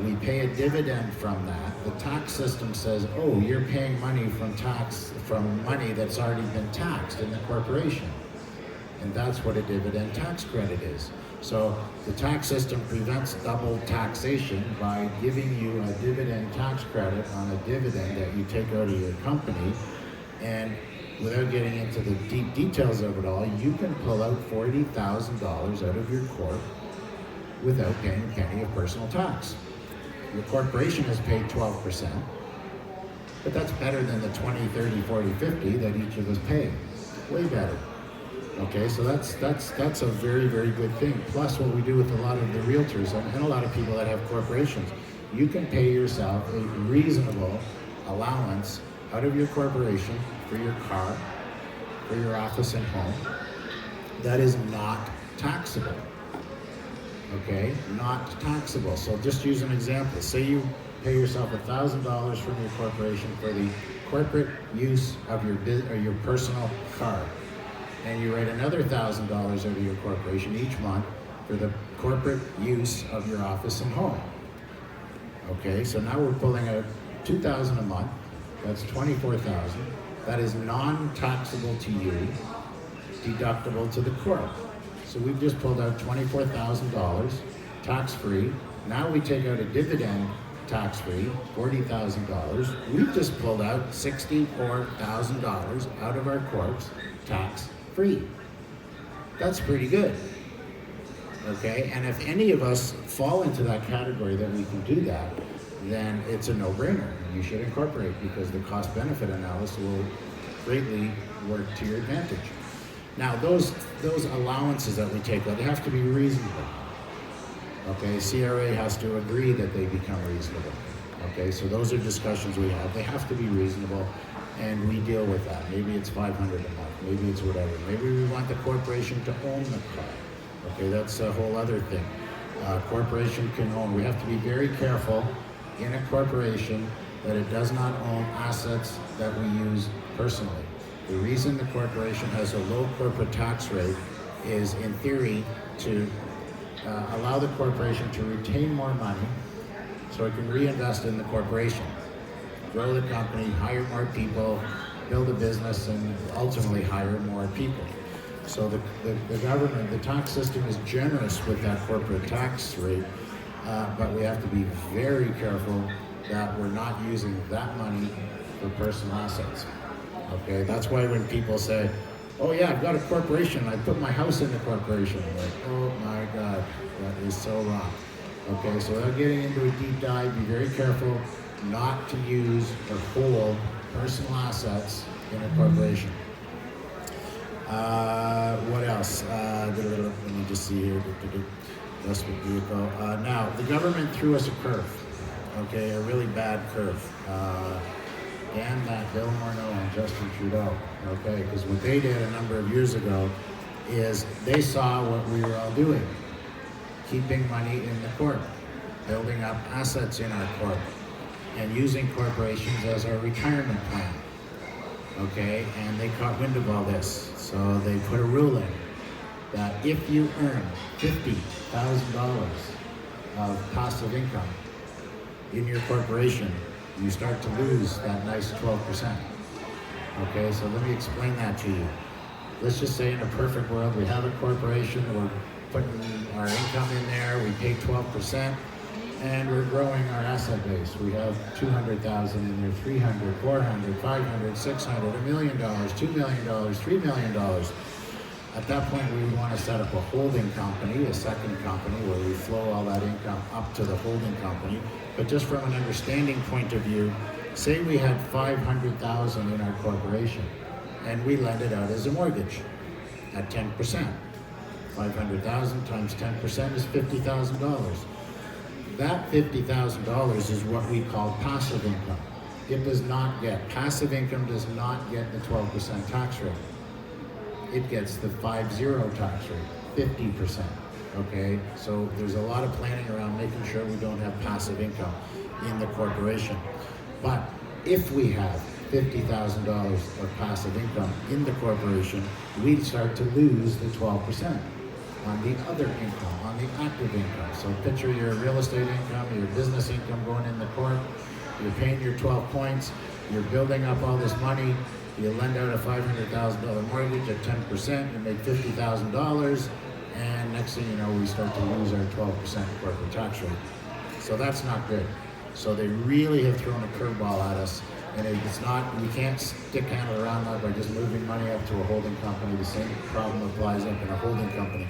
We pay a dividend from that. The tax system says, oh, you're paying money from money that's already been taxed in the corporation. And that's what a dividend tax credit is. So the tax system prevents double taxation by giving you a dividend tax credit on a dividend that you take out of your company. And without getting into the deep details of it all, you can pull out $40,000 out of your corp without paying a penny of personal tax. Your corporation has paid 12%, but that's better than the 20, 30, 40, 50 that each of us pay. Way better. Okay, so that's a very, very good thing. Plus what we do with a lot of the realtors and a lot of people that have corporations, you can pay yourself a reasonable allowance out of your corporation for your car, for your office and home, that is not taxable. Okay, not taxable. So just use an example. Say you pay yourself $1,000 from your corporation for the corporate use of your personal car, and you write another $1,000 out of your corporation each month for the corporate use of your office and home. Okay, so now we're pulling out $2,000 a month. That's $24,000. That is non-taxable to you, deductible to the corp. So we've just pulled out $24,000 tax-free. Now we take out a dividend tax-free, $40,000. We've just pulled out $64,000 out of our corps tax-free. That's pretty good. Okay, and if any of us fall into that category that we can do that, then it's a no-brainer. You should incorporate because the cost-benefit analysis will greatly work to your advantage. Now, those allowances that we take out, they have to be reasonable. Okay, CRA has to agree that they become reasonable. Okay, so those are discussions we have. They have to be reasonable, and we deal with that. Maybe it's $500 a month, maybe it's whatever. Maybe we want the corporation to own the car. Okay, that's a whole other thing. Corporation can own. We have to be very careful in a corporation that it does not own assets that we use personally. The reason the corporation has a low corporate tax rate is, in theory, to allow the corporation to retain more money so it can reinvest in the corporation, grow the company, hire more people, build a business, and ultimately hire more people. So the government, the tax system is generous with that corporate tax rate, but we have to be very careful that we're not using that money for personal assets. Okay, that's why when people say, oh yeah, I've got a corporation, I put my house in the corporation, I'm like, oh my God, that is so wrong. Okay, so without getting into a deep dive, be very careful not to use or hold personal assets in a corporation. What else? Let me just see here. Investment vehicle. Now, the government threw us a curve, okay, a really bad curve. Damn that Bill Morneau and Justin Trudeau, okay, because what they did a number of years ago is they saw what we were all doing, keeping money in the corp, building up assets in our corp, and using corporations as our retirement plan, okay, and they caught wind of all this. So they put a rule in that if you earn $50,000 of passive income in your corporation, you start to lose that nice 12%. Okay, so let me explain that to you. Let's just say in a perfect world, we have a corporation, we're putting our income in there, we pay 12%, and we're growing our asset base. We have 200,000 in there, 300, 400, 500, 600, $1 million, $2 million, $3 million. At that point, we would want to set up a holding company, a second company, where we flow all that income up to the holding company. But just from an understanding point of view, say we had 500,000 in our corporation, and we lend it out as a mortgage at 10%. 500,000 times 10% is $50,000. That $50,000 is what we call passive income. Passive income does not get the 12% tax rate. It gets the 5-0 tax rate, 50%, okay? So there's a lot of planning around making sure we don't have passive income in the corporation. But if we have $50,000 of passive income in the corporation, we'd start to lose the 12% on the other income, on the active income. So picture your real estate income, your business income going in the corp, you're paying your 12 points, you're building up all this money, you lend out a $500,000 mortgage at 10%, you make $50,000, and next thing you know, we start to lose our 12% corporate tax rate. So that's not good. So they really have thrown a curveball at us, and it's not, we can't stick handle around that by just moving money up to a holding company. The same problem applies up in a holding company.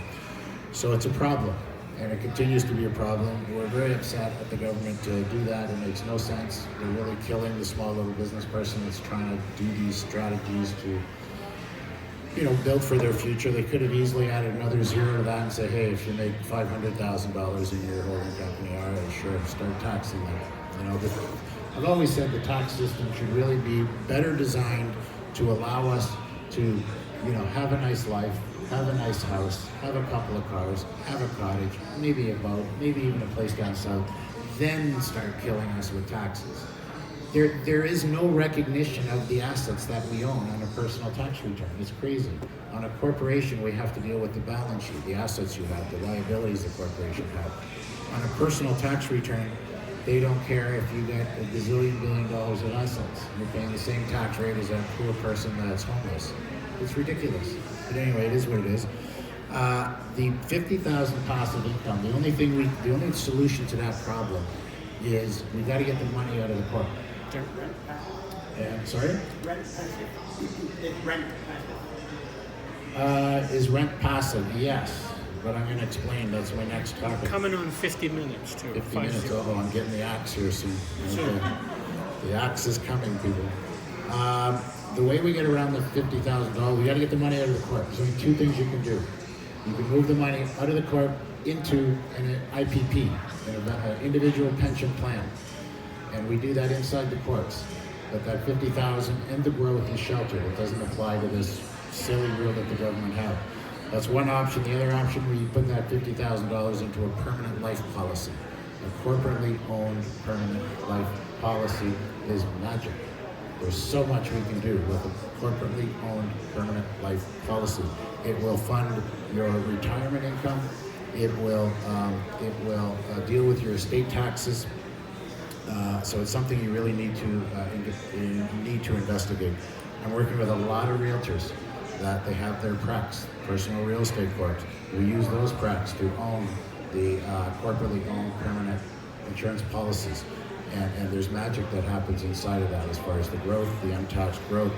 So it's a problem, and it continues to be a problem. We're very upset at the government to do that. It makes no sense. They're really killing the small little business person that's trying to do these strategies to, build for their future. They could have easily added another zero to that and say, hey, if you make $500,000 in your holding company, all right, sure, start taxing them. I've always said the tax system should really be better designed to allow us to, have a nice life, have a nice house, have a couple of cars, have a cottage, maybe a boat, maybe even a place down south, then start killing us with taxes. There is no recognition of the assets that we own on a personal tax return. It's crazy. On a corporation, we have to deal with the balance sheet, the assets you have, the liabilities the corporation have. On a personal tax return, they don't care if you get a gazillion billion dollars in assets. You're paying the same tax rate as a poor person that's homeless. It's ridiculous. But anyway, it is what it is. The 50,000 passive income, the only solution to that problem is we got to get the money out of the corp. Rent passive. Sorry? Rent passive. Is rent passive. Is rent passive? Yes. But I'm going to explain. That's my next topic. Coming on 50 minutes too. 50 minutes. Oh, I'm getting the axe here soon. Okay. The axe is coming, people. The way we get around the $50,000, we got to get the money out of the corp. There's only two things you can do. You can move the money out of the corp into an IPP, an individual pension plan. And we do that inside the corps. But that 50,000 and the growth is sheltered. It doesn't apply to this silly rule that the government have. That's one option. The other option where you put that $50,000 into a permanent life policy. A corporately owned permanent life policy is magic. There's so much we can do with a corporately owned permanent life policy. It will fund your retirement income. It will deal with your estate taxes. So it's something you really need to investigate. I'm working with a lot of realtors that they have their PRECs, personal real estate corps. We use those PRECs to own the corporately owned permanent insurance policies. And there's magic that happens inside of that as far as the growth, the untaxed growth.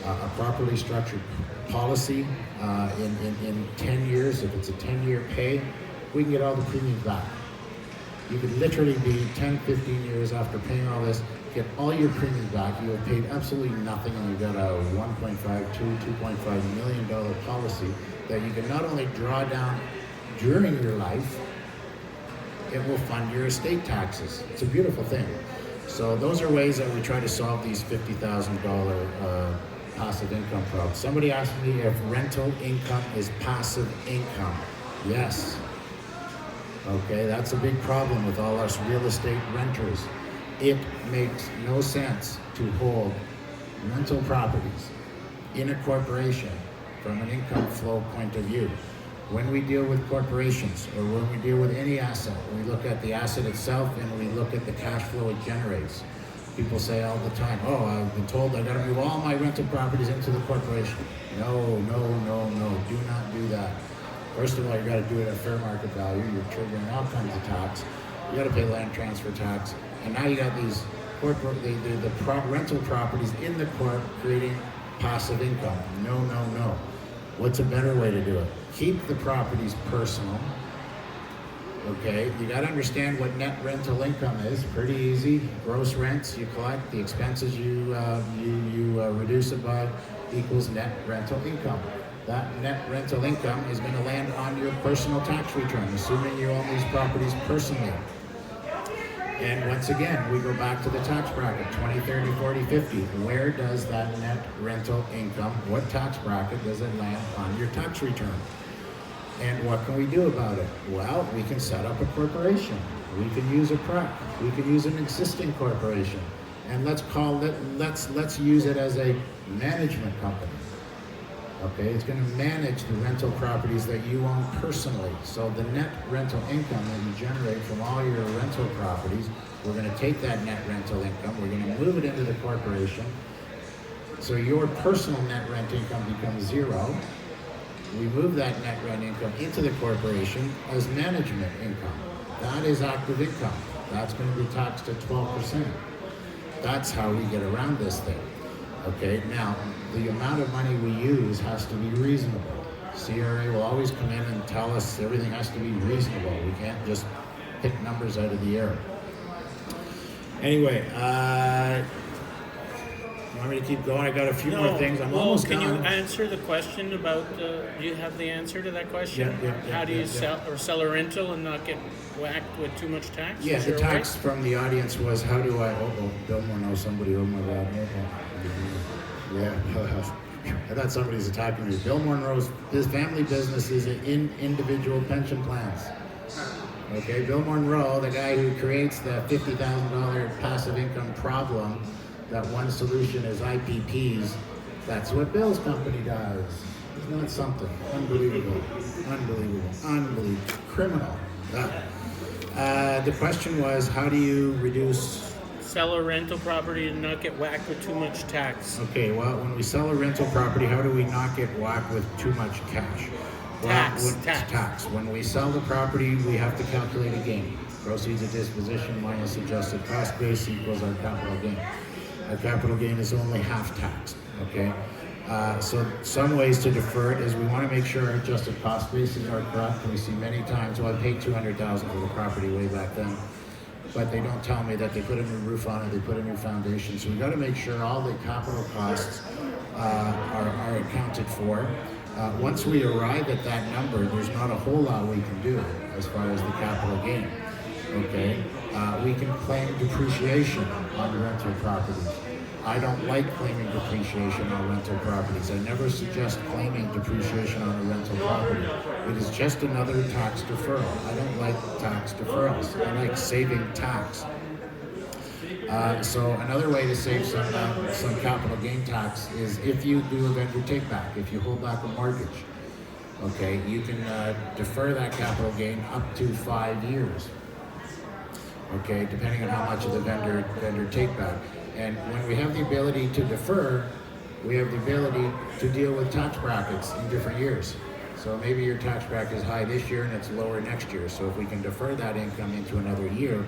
A properly structured policy in 10 years, if it's a 10-year pay, we can get all the premiums back. You could literally be 10, 15 years after paying all this, get all your premiums back. You have paid absolutely nothing, and you've got a $2.5 million policy that you can not only draw down during your life, it will fund your estate taxes. It's a beautiful thing. So those are ways that we try to solve these $50,000 passive income problems. Somebody asked me if rental income is passive income. Yes. Okay, that's a big problem with all us real estate renters. It makes no sense to hold rental properties in a corporation from an income flow point of view. When we deal with corporations or when we deal with any asset, we look at the asset itself and we look at the cash flow it generates. People say all the time, oh, I've been told I gotta move all my rental properties into the corporation. No, do not do that. First of all, you gotta do it at fair market value. You're triggering all kinds of tax. You gotta pay land transfer tax. And now you got these rental properties in the corp creating passive income. No. What's a better way to do it? Keep the properties personal. Okay, you got to understand what net rental income is. Pretty easy. Gross rents you collect, the expenses you reduce it by equals net rental income. That net rental income is going to land on your personal tax return, assuming you own these properties personally. And once again, we go back to the tax bracket, 20, 30, 40, 50. Where does that net rental income, what tax bracket does it land on your tax return? And what can we do about it? Well, we can set up a corporation. We can use a PREC. We can use an existing corporation. And let's use it as a management company. Okay, it's going to manage the rental properties that you own personally. So the net rental income that you generate from all your rental properties, we're going to take that net rental income, we're going to move it into the corporation. So your personal net rent income becomes zero. We move that net rent income into the corporation as management income. That is active income. That's going to be taxed at 12%. That's how we get around this thing. Okay, now the amount of money we use has to be reasonable. CRA will always come in and tell us everything has to be reasonable. We can't just pick numbers out of the air. Anyway, you want me to keep going? I got a few more things. I'm almost can done. you answer the question about, do you have the answer to that question? How do you sell a rental and not get whacked with too much tax? Yeah, the tax from the audience was, how do I, Bill Moore knows somebody, oh my God. Yeah, I thought somebody was attacking me. Bill Monroe's, his family business is in individual pension plans. Okay, Bill Monroe, the guy who creates the $50,000 passive income problem, that one solution is IPPs. That's what Bill's company does. Isn't that something? Unbelievable. Criminal. The question was, how do you reduce... Sell a rental property and not get whacked with too much tax. Okay, well, when we sell a rental property, how do we not get whacked with too much cash? Tax. When we sell the property, we have to calculate a gain. Proceeds of disposition minus adjusted cost base equals our capital gain. Our capital gain is only half taxed, okay? So some ways to defer it is we want to make sure our adjusted cost bases are correct. We see many times, well, I paid $200,000 for the property way back then, but they don't tell me that they put a new roof on it, they put a new foundation. So we got to make sure all the capital costs are accounted for. Once we arrive at that number, there's not a whole lot we can do as far as the capital gain. Okay, we can claim depreciation on rental properties. I don't like claiming depreciation on rental properties. I never suggest claiming depreciation on a rental property. It is just another tax deferral. I don't like tax deferrals. I like saving tax. So another way to save some capital gain tax is if you do a vendor take back, if you hold back a mortgage. Okay, you can defer that capital gain up to 5 years. Okay, depending on how much of the vendor take back. And when we have the ability to defer, we have the ability to deal with tax brackets in different years. So maybe your tax bracket is high this year and it's lower next year. So if we can defer that income into another year,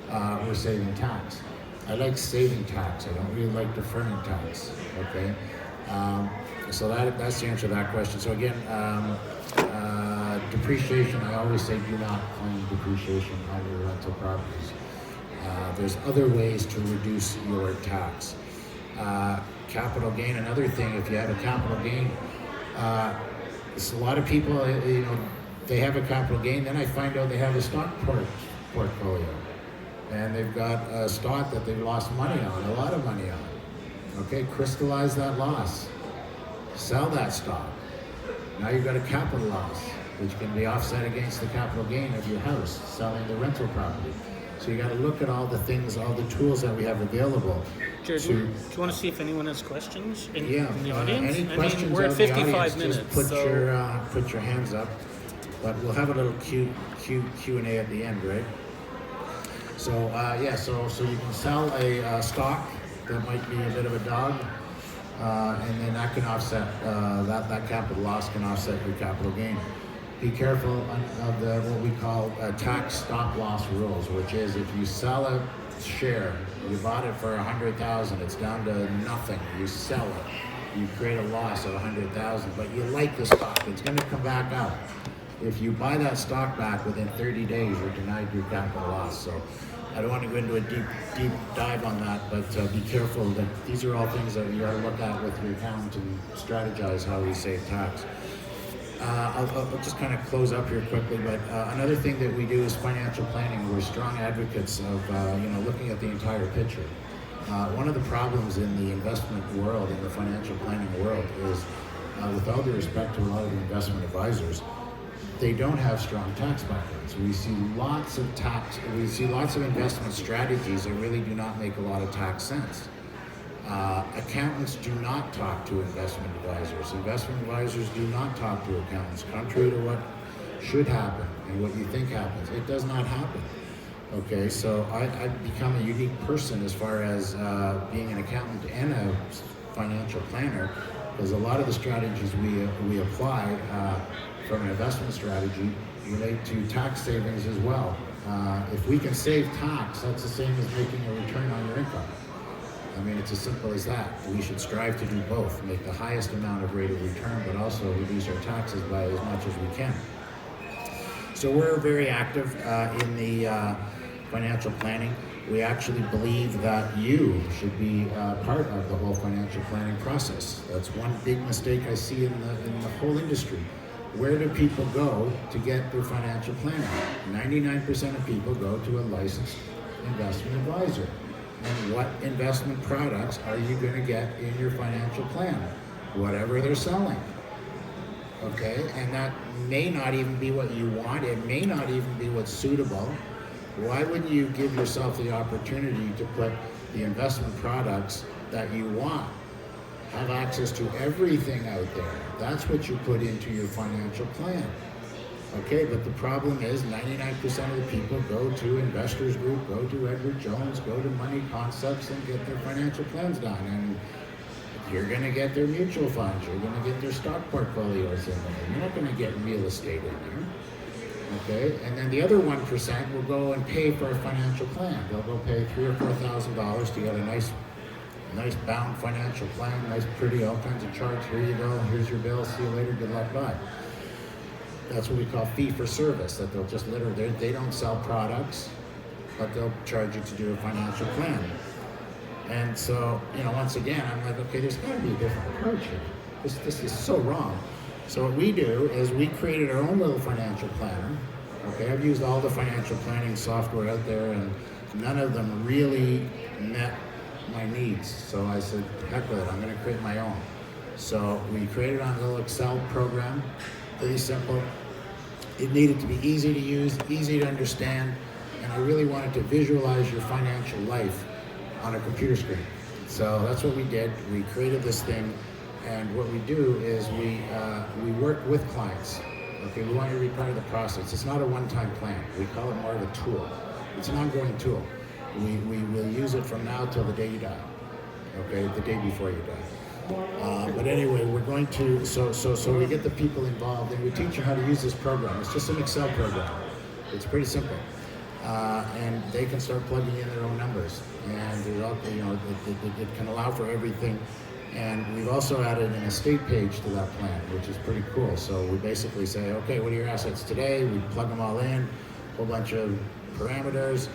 we're saving tax. I like saving tax. I don't really like deferring tax. Okay, so that's the answer to that question. So again, depreciation. I always say do not claim depreciation on your rental properties. There's other ways to reduce your tax. Capital gain. Another thing, if you have a capital gain, a lot of people, they have a capital gain. Then I find out they have a stock portfolio. And they've got a stock that they've lost money on, a lot of money on. Okay, crystallize that loss. Sell that stock. Now you've got a capital loss, which can be offset against the capital gain of your house, selling the rental property. So you got to look at all the things, all the tools that we have available. Gerry, do you want to see if anyone has questions in the audience? Any questions? We're at 55 minutes. Just put your hands up. But we'll have a little Q&A at the end, right? So so you can sell a stock that might be a bit of a dog, and then that can offset that capital loss can offset your capital gain. Be careful of what we call tax stop loss rules, which is if you sell a share, you bought it for $100,000, it's down to nothing. You sell it, you create a loss of $100,000, but you like the stock, it's going to come back up. If you buy that stock back within 30 days, you're denied your capital loss. So I don't want to go into a deep dive on that, but be careful that these are all things that you got to look at with your accountant and strategize how we save tax. I'll just kind of close up here quickly, but another thing that we do is financial planning. We're strong advocates of looking at the entire picture. One of the problems in the investment world, in the financial planning world, is with all due respect to a lot of the investment advisors, they don't have strong tax backgrounds. We see lots of investment strategies that really do not make a lot of tax sense. Accountants do not talk to investment advisors. Investment advisors do not talk to accountants, contrary to what should happen and what you think happens. It does not happen. Okay, so I've become a unique person as far as being an accountant and a financial planner, because a lot of the strategies we apply from an investment strategy relate to tax savings as well. If we can save tax, that's the same as making a return on your income. I mean, it's as simple as that. We should strive to do both, make the highest amount of rate of return, but also reduce our taxes by as much as we can. So we're very active in the financial planning. We actually believe that you should be part of the whole financial planning process. That's one big mistake I see in the whole industry. Where do people go to get their financial planning? 99% of people go to a licensed investment advisor. And what investment products are you going to get in your financial plan? Whatever they're selling. Okay, and that may not even be what you want. It may not even be what's suitable. Why wouldn't you give yourself the opportunity to put the investment products that you want? Have access to everything out there. That's what you put into your financial plan. Okay, but the problem is 99% of the people go to Investors Group, go to Edward Jones, go to Money Concepts and get their financial plans done. And you're going to get their mutual funds, you're going to get their stock portfolios in there. You're not going to get real estate in there. Okay, and then the other 1% will go and pay for a financial plan. They'll go pay $3,000 or $4,000 to get a nice bound financial plan, nice pretty, all kinds of charts. Here you go, here's your bill, see you later, good luck, bye. That's what we call fee for service, that they'll just literally, they don't sell products, but they'll charge you to do a financial plan. And so, once again, I'm like, okay, there's got to be a different approach here. This is so wrong. So what we do is we created our own little financial planner. Okay, I've used all the financial planning software out there, and none of them really met my needs. So I said, heck with it, I'm going to create my own. So we created on a little Excel program, really simple. It needed to be easy to use, easy to understand, and I really wanted to visualize your financial life on a computer screen. So that's what we did. We created this thing, And what we do is we work with clients. Okay, we want you to be part of the process. It's not a one-time plan. We call it more of a tool. It's an ongoing tool. We will use it from now till the day you die. Okay, the day before you die. But anyway, we're going to, so we get the people involved and we teach you how to use this program. It's just an Excel program. It's pretty simple. And they can start plugging in their own numbers. And it can allow for everything. And we've also added an estate page to that plan, which is pretty cool. So we basically say, okay, what are your assets today? We plug them all in, a whole bunch of parameters.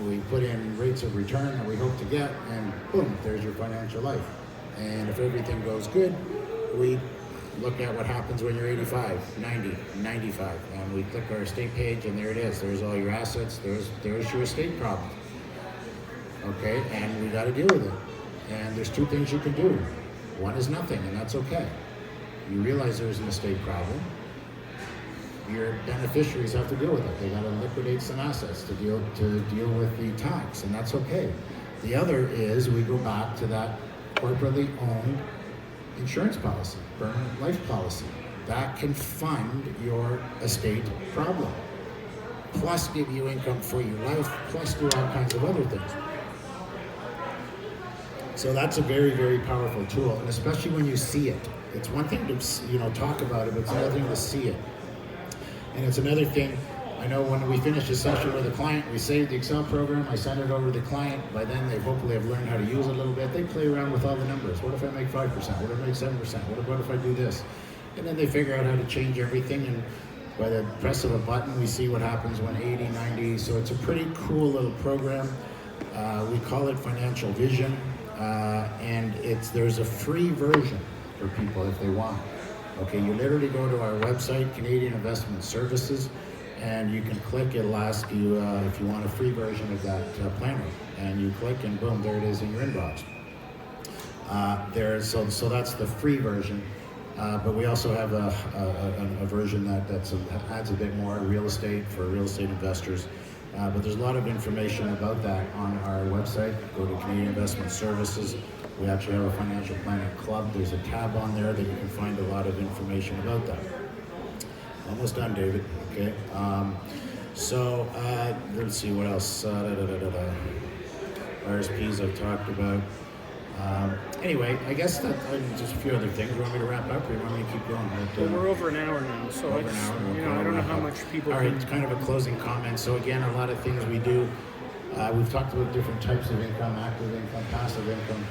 We put in rates of return that we hope to get, and boom, there's your financial life. And if everything goes good, we look at what happens when you're 85, 90, 95, and we click our estate page, and there it is. There's all your assets. There's your estate problem. Okay, and we got to deal with it. And there's two things you can do. One is nothing, and that's okay. You realize there's an estate problem. Your beneficiaries have to deal with it. They got to liquidate some assets to deal with the tax, and that's okay. The other is we go back to that corporately owned insurance policy, permanent life policy. That can fund your estate problem, plus give you income for your life, plus do all kinds of other things. So that's a very, very powerful tool, and especially when you see it. It's one thing to talk about it, but it's another thing to see it. And it's another thing, I know when we finish a session with a client, we save the Excel program, I send it over to the client. By then they hopefully have learned how to use it a little bit. They play around with all the numbers. What if I make 5%? What if I make 7%? What if I do this? And then they figure out how to change everything, and by the press of a button, we see what happens when 80, 90. So it's a pretty cool little program. We call it Financial Vision, and there's a free version for people if they want. Okay, you literally go to our website, Canadian Investment Services, and you can click. It'll ask you if you want a free version of that planner, and you click, and boom, there it is in your inbox. So that's the free version, but we also have a version that adds a bit more real estate for real estate investors. But there's a lot of information about that on our website. Go to Canadian Investment Services. We actually have a financial planning club. There's a tab on there that you can find a lot of information about that. Almost done, David. Okay. So let's see what else. RRSPs I've talked about. Anyway, I guess that just a few other things. You want me to wrap up, or you want me to keep going? Well, we're over an hour now, so over an hour. Okay, I don't know how much people. All right, it's kind of a closing comment. So again, a lot of things we do. We've talked about different types of income: active income, passive income.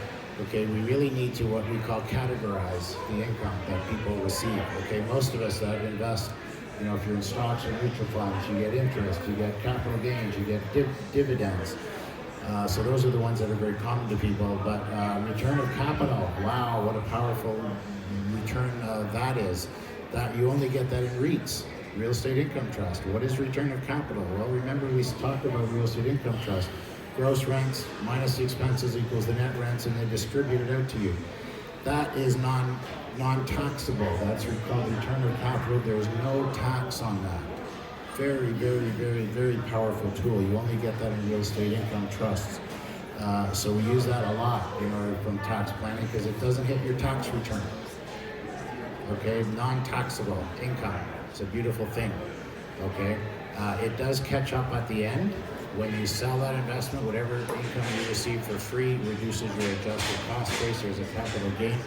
Okay, we really need to what we call categorize the income that people receive. Okay, most of us that invest, if you're in stocks or mutual funds, you get interest, you get capital gains, you get dividends. So those are the ones that are very common to people. But return of capital, wow, what a powerful return that is. That you only get that in REITs, real estate income trust. What is return of capital? Well, remember we talked about real estate income trust. Gross rents minus the expenses equals the net rents, and they distribute it out to you. That is non-taxable. That's called return of capital. There's no tax on that. Very, very, very, very powerful tool. You only get that in real estate income trusts. So we use that a lot from tax planning because it doesn't hit your tax return. Okay, non-taxable income. It's a beautiful thing. Okay, it does catch up at the end. When you sell that investment, whatever income you receive for free reduces your adjusted cost base. There's a capital gain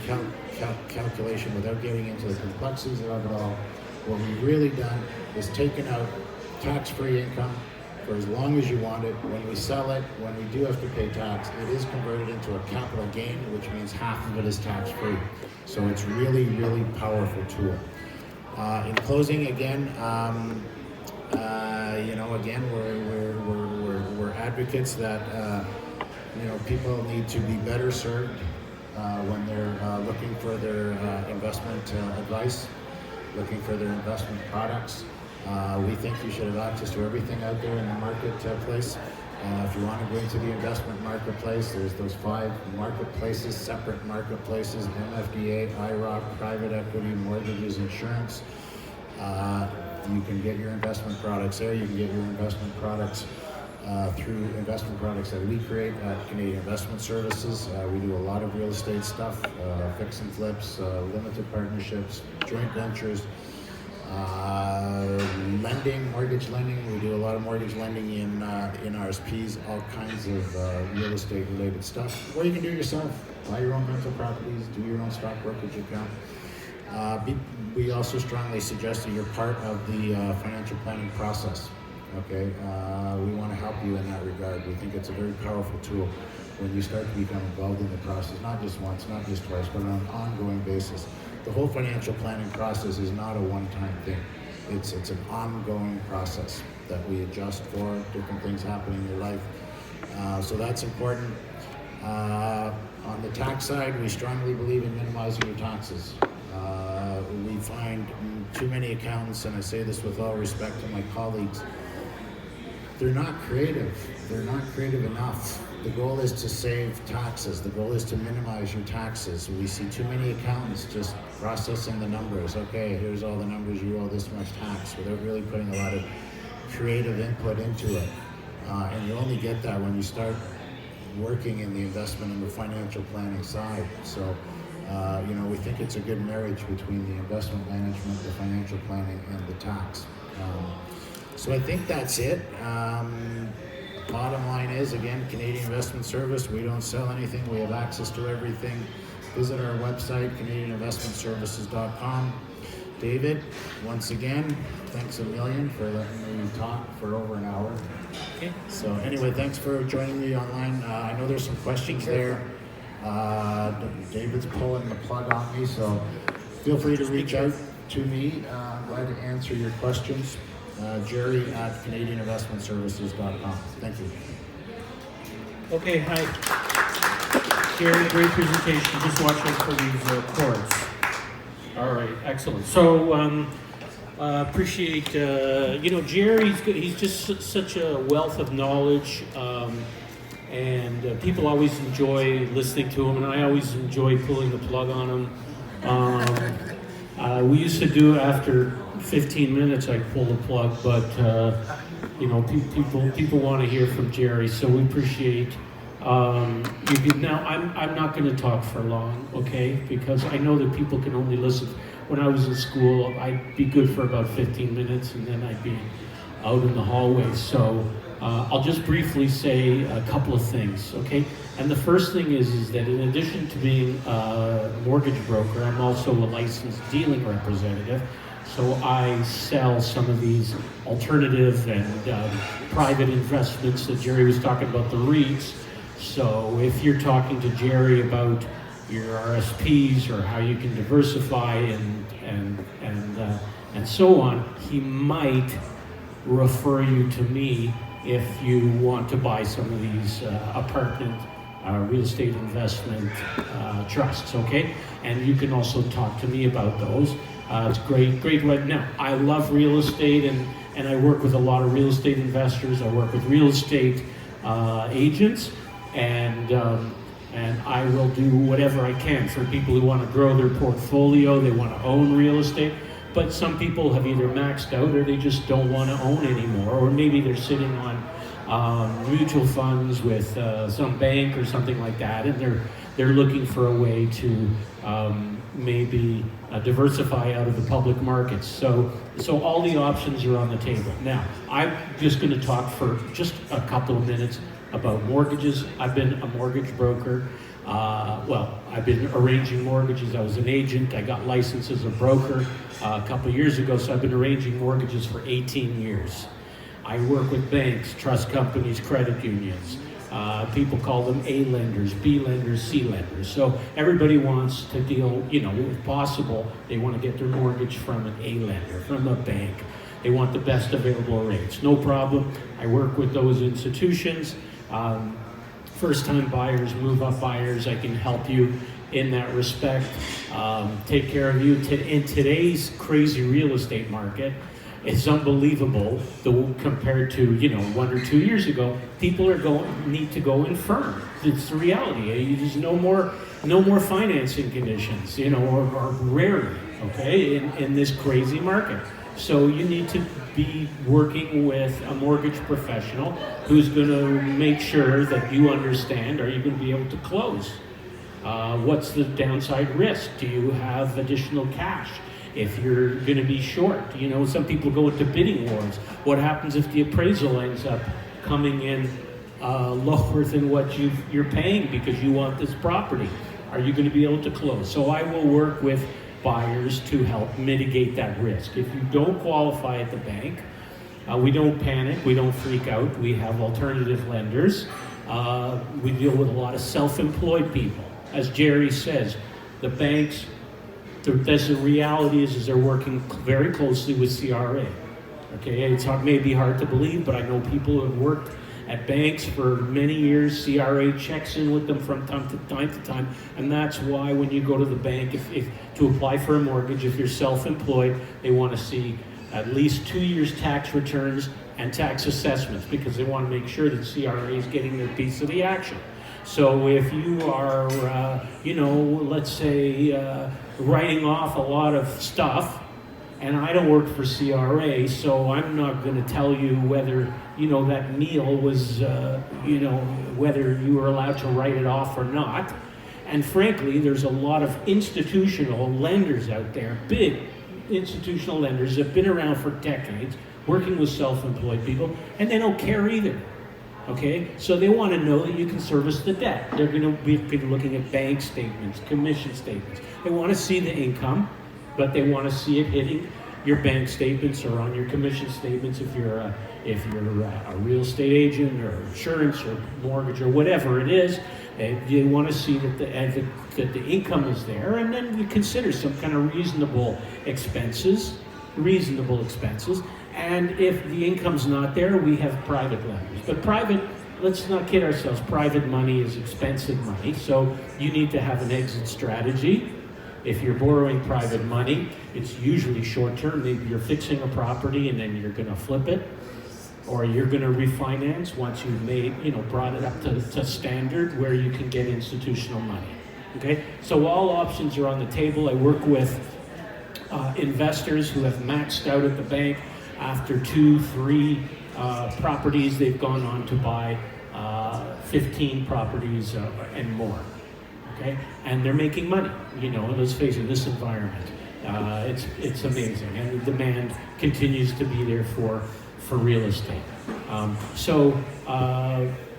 calculation without getting into the complexities of it all. What we've really done is taken out tax-free income for as long as you want it. When we sell it, when we do have to pay tax, it is converted into a capital gain, which means half of it is tax-free. So it's really, really powerful tool. In closing, again, we're advocates that people need to be better served when they're looking for their investment advice, looking for their investment products. We think you should have access to everything out there in the marketplace. If you want to go into the investment marketplace, there's those 5 marketplaces, separate marketplaces: MFDA, IROC, private equity, mortgages, insurance. You can get your investment products there. You can get your investment products through investment products that we create at Canadian Investment Services. We do a lot of real estate stuff, fix and flips, limited partnerships, joint ventures, lending, mortgage lending. We do a lot of mortgage lending in RSPs, all kinds of real estate related stuff. Or you can do it yourself. Buy your own rental properties, do your own stock brokerage account. We also strongly suggest that you're part of the financial planning process. Okay, we want to help you in that regard. We think it's a very powerful tool when you start to become involved in the process, not just once, not just twice, but on an ongoing basis. The whole financial planning process is not a one-time thing. It's an ongoing process that we adjust for different things happening in your life. So that's important. On the tax side, we strongly believe in minimizing your taxes. We find too many accountants, and I say this with all respect to my colleagues, they're not creative. They're not creative enough. The goal is to save taxes. The goal is to minimize your taxes. We see too many accountants just processing the numbers. Okay, here's all the numbers, you owe this much tax, without really putting a lot of creative input into it. And you only get that when you start working in the investment and the financial planning side. So, we think it's a good marriage between the investment management, the financial planning, and the tax. So I think that's it. Bottom line is, again, Canadian Investment Service, we don't sell anything. We have access to everything. Visit our website, CanadianInvestmentServices.com. David, once again, thanks a million for letting me talk for over an hour. Okay. So anyway, thanks for joining me online. I know there's some questions there. David's pulling the plug on me, so feel free to reach out to me. I'm glad to answer your questions. Gerry at CanadianInvestmentServices.com. Thank you. Okay, hi. Gerry, great presentation. Just watch out for these cords. All right, excellent. So, appreciate, Gerry's good. He's just such a wealth of knowledge, and people always enjoy listening to him, and I always enjoy pulling the plug on him. We used to do it after 15 minutes, I'd pull the plug, but people want to hear from Gerry, so we appreciate you can. Now, I'm not going to talk for long, okay? Because I know that people can only listen. When I was in school, I'd be good for about 15 minutes, and then I'd be out in the hallway. So I'll just briefly say a couple of things, okay? And the first thing is that in addition to being a mortgage broker, I'm also a licensed dealing representative. So I sell some of these alternative and private investments that Gerry was talking about, the REITs. So if you're talking to Gerry about your RSPs or how you can diversify and so on, he might refer you to me if you want to buy some of these apartment real estate investment trusts, okay? And you can also talk to me about those. It's great right now. I love real estate, and I work with a lot of real estate investors. I work with real estate agents, and I will do whatever I can for people who want to grow their portfolio. They want to own real estate, but some people have either maxed out or they just don't want to own anymore, or maybe they're sitting on mutual funds with some bank or something like that, and they're looking for a way to maybe diversify out of the public markets. So all the options are on the table. Now, I'm just going to talk for just a couple of minutes about mortgages. I've been a mortgage broker. I've been arranging mortgages. I was an agent. I got licensed as a broker a couple of years ago, so I've been arranging mortgages for 18 years. I work with banks, trust companies, credit unions. People call them A lenders, B lenders, C lenders. So everybody wants to deal, if possible, they want to get their mortgage from an A lender, from a bank. They want the best available rates. No problem. I work with those institutions. First-time buyers, move-up buyers, I can help you in that respect. Take care of you. In today's crazy real estate market, it's unbelievable compared to 1 or 2 years ago. People need to go infirm. It's the reality. There's no more financing conditions, or rarely, okay, in this crazy market. So you need to be working with a mortgage professional who's going to make sure that you understand, are you going to be able to close? What's the downside risk? Do you have additional cash? If you're going to be short, you know, some people go into bidding wars. What happens if the appraisal ends up coming in lower than what you're paying because you want this property? Are you going to be able to close? So I will work with buyers to help mitigate that risk. If you don't qualify at the bank, we don't panic, we don't freak out. We have alternative lenders. We deal with a lot of self-employed people. As Gerry says, the banks, the reality is they're working very closely with CRA. Okay, it's maybe hard to believe, but I know people who have worked at banks for many years. CRA checks in with them from time to time, and that's why when you go to the bank, if to apply for a mortgage, if you're self-employed, they want to see at least 2 years tax returns and tax assessments because they want to make sure that CRA is getting their piece of the action. So if you are, you know, let's say writing off a lot of stuff, and I don't work for CRA, so I'm not going to tell you whether, you know, that meal was, you know, whether you were allowed to write it off or not. And frankly, there's a lot of institutional lenders out there, big institutional lenders that have been around for decades, working with self-employed people, and they don't care either. Okay, so they want to know that you can service the debt. They're going to be looking at bank statements, commission statements. They want to see the income, but they want to see it hitting your bank statements or on your commission statements if you're a real estate agent or insurance or mortgage or whatever it is. You want to see that the income is there, and then we consider some kind of reasonable expenses. And if the income's not there, we have private lenders. But private, let's not kid ourselves, private money is expensive money, so you need to have an exit strategy. If you're borrowing private money, it's usually short-term. Maybe you're fixing a property and then you're going to flip it, or you're going to refinance once you've made, you know, brought it up to standard where you can get institutional money. Okay, so all options are on the table. I work with investors who have maxed out at the bank. After 2-3 properties, they've gone on to buy 15 properties and more. Okay, and they're making money. You know, let's face it, this environment, it's amazing, and the demand continues to be there for real estate. So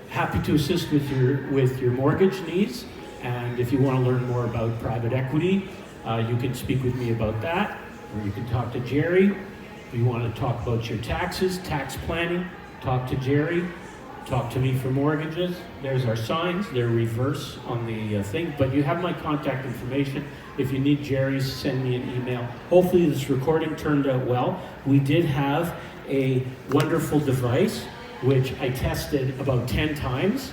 happy to assist with your mortgage needs, and if you want to learn more about private equity, you can speak with me about that, or you can talk to Gerry. If you want to talk about your taxes, tax planning, talk to Gerry. Talk to me for mortgages. There's our signs. They're reverse on the thing, but you have my contact information. If you need Gerry's, send me an email. Hopefully this recording turned out well. We did have a wonderful device, which I tested about 10 times,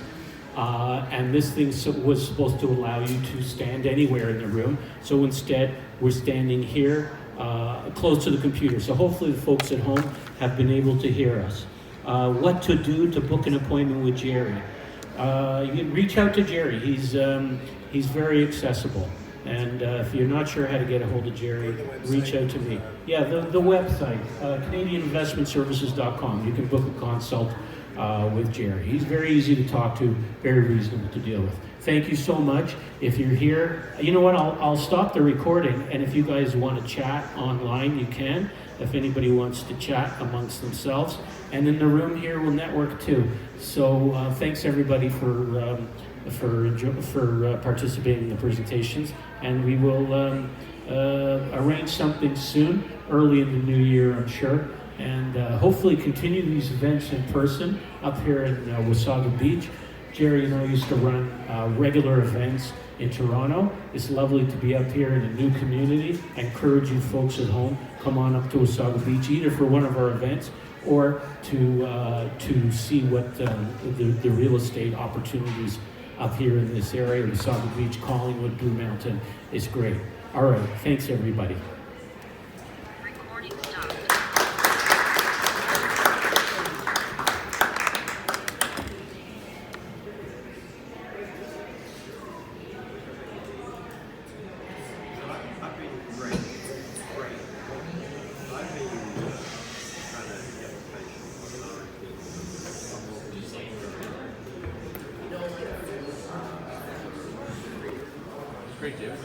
and this thing was supposed to allow you to stand anywhere in the room. So instead, we're standing here close to the computer. So hopefully the folks at home have been able to hear us. What to do to book an appointment with Gerry. You can reach out to Gerry. He's very accessible. And if you're not sure how to get a hold of Gerry, reach out to me. Yeah, the website, CanadianInvestmentServices.com. You can book a consult with Gerry. He's very easy to talk to, very reasonable to deal with. Thank you so much. If you're here, you know what, I'll stop the recording, and if you guys want to chat online, you can. If anybody wants to chat amongst themselves. And in the room here, we'll network too. So thanks everybody for participating in the presentations. And we will arrange something soon, early in the new year, I'm sure. And hopefully continue these events in person up here in Wasaga Beach. Gerry and I used to run regular events in Toronto. It's lovely to be up here in a new community. I encourage you folks at home, come on up to Wasaga Beach, either for one of our events or to see what the real estate opportunities up here in this area. Wasaga Beach, Collingwood, Blue Mountain is great. All right, thanks everybody.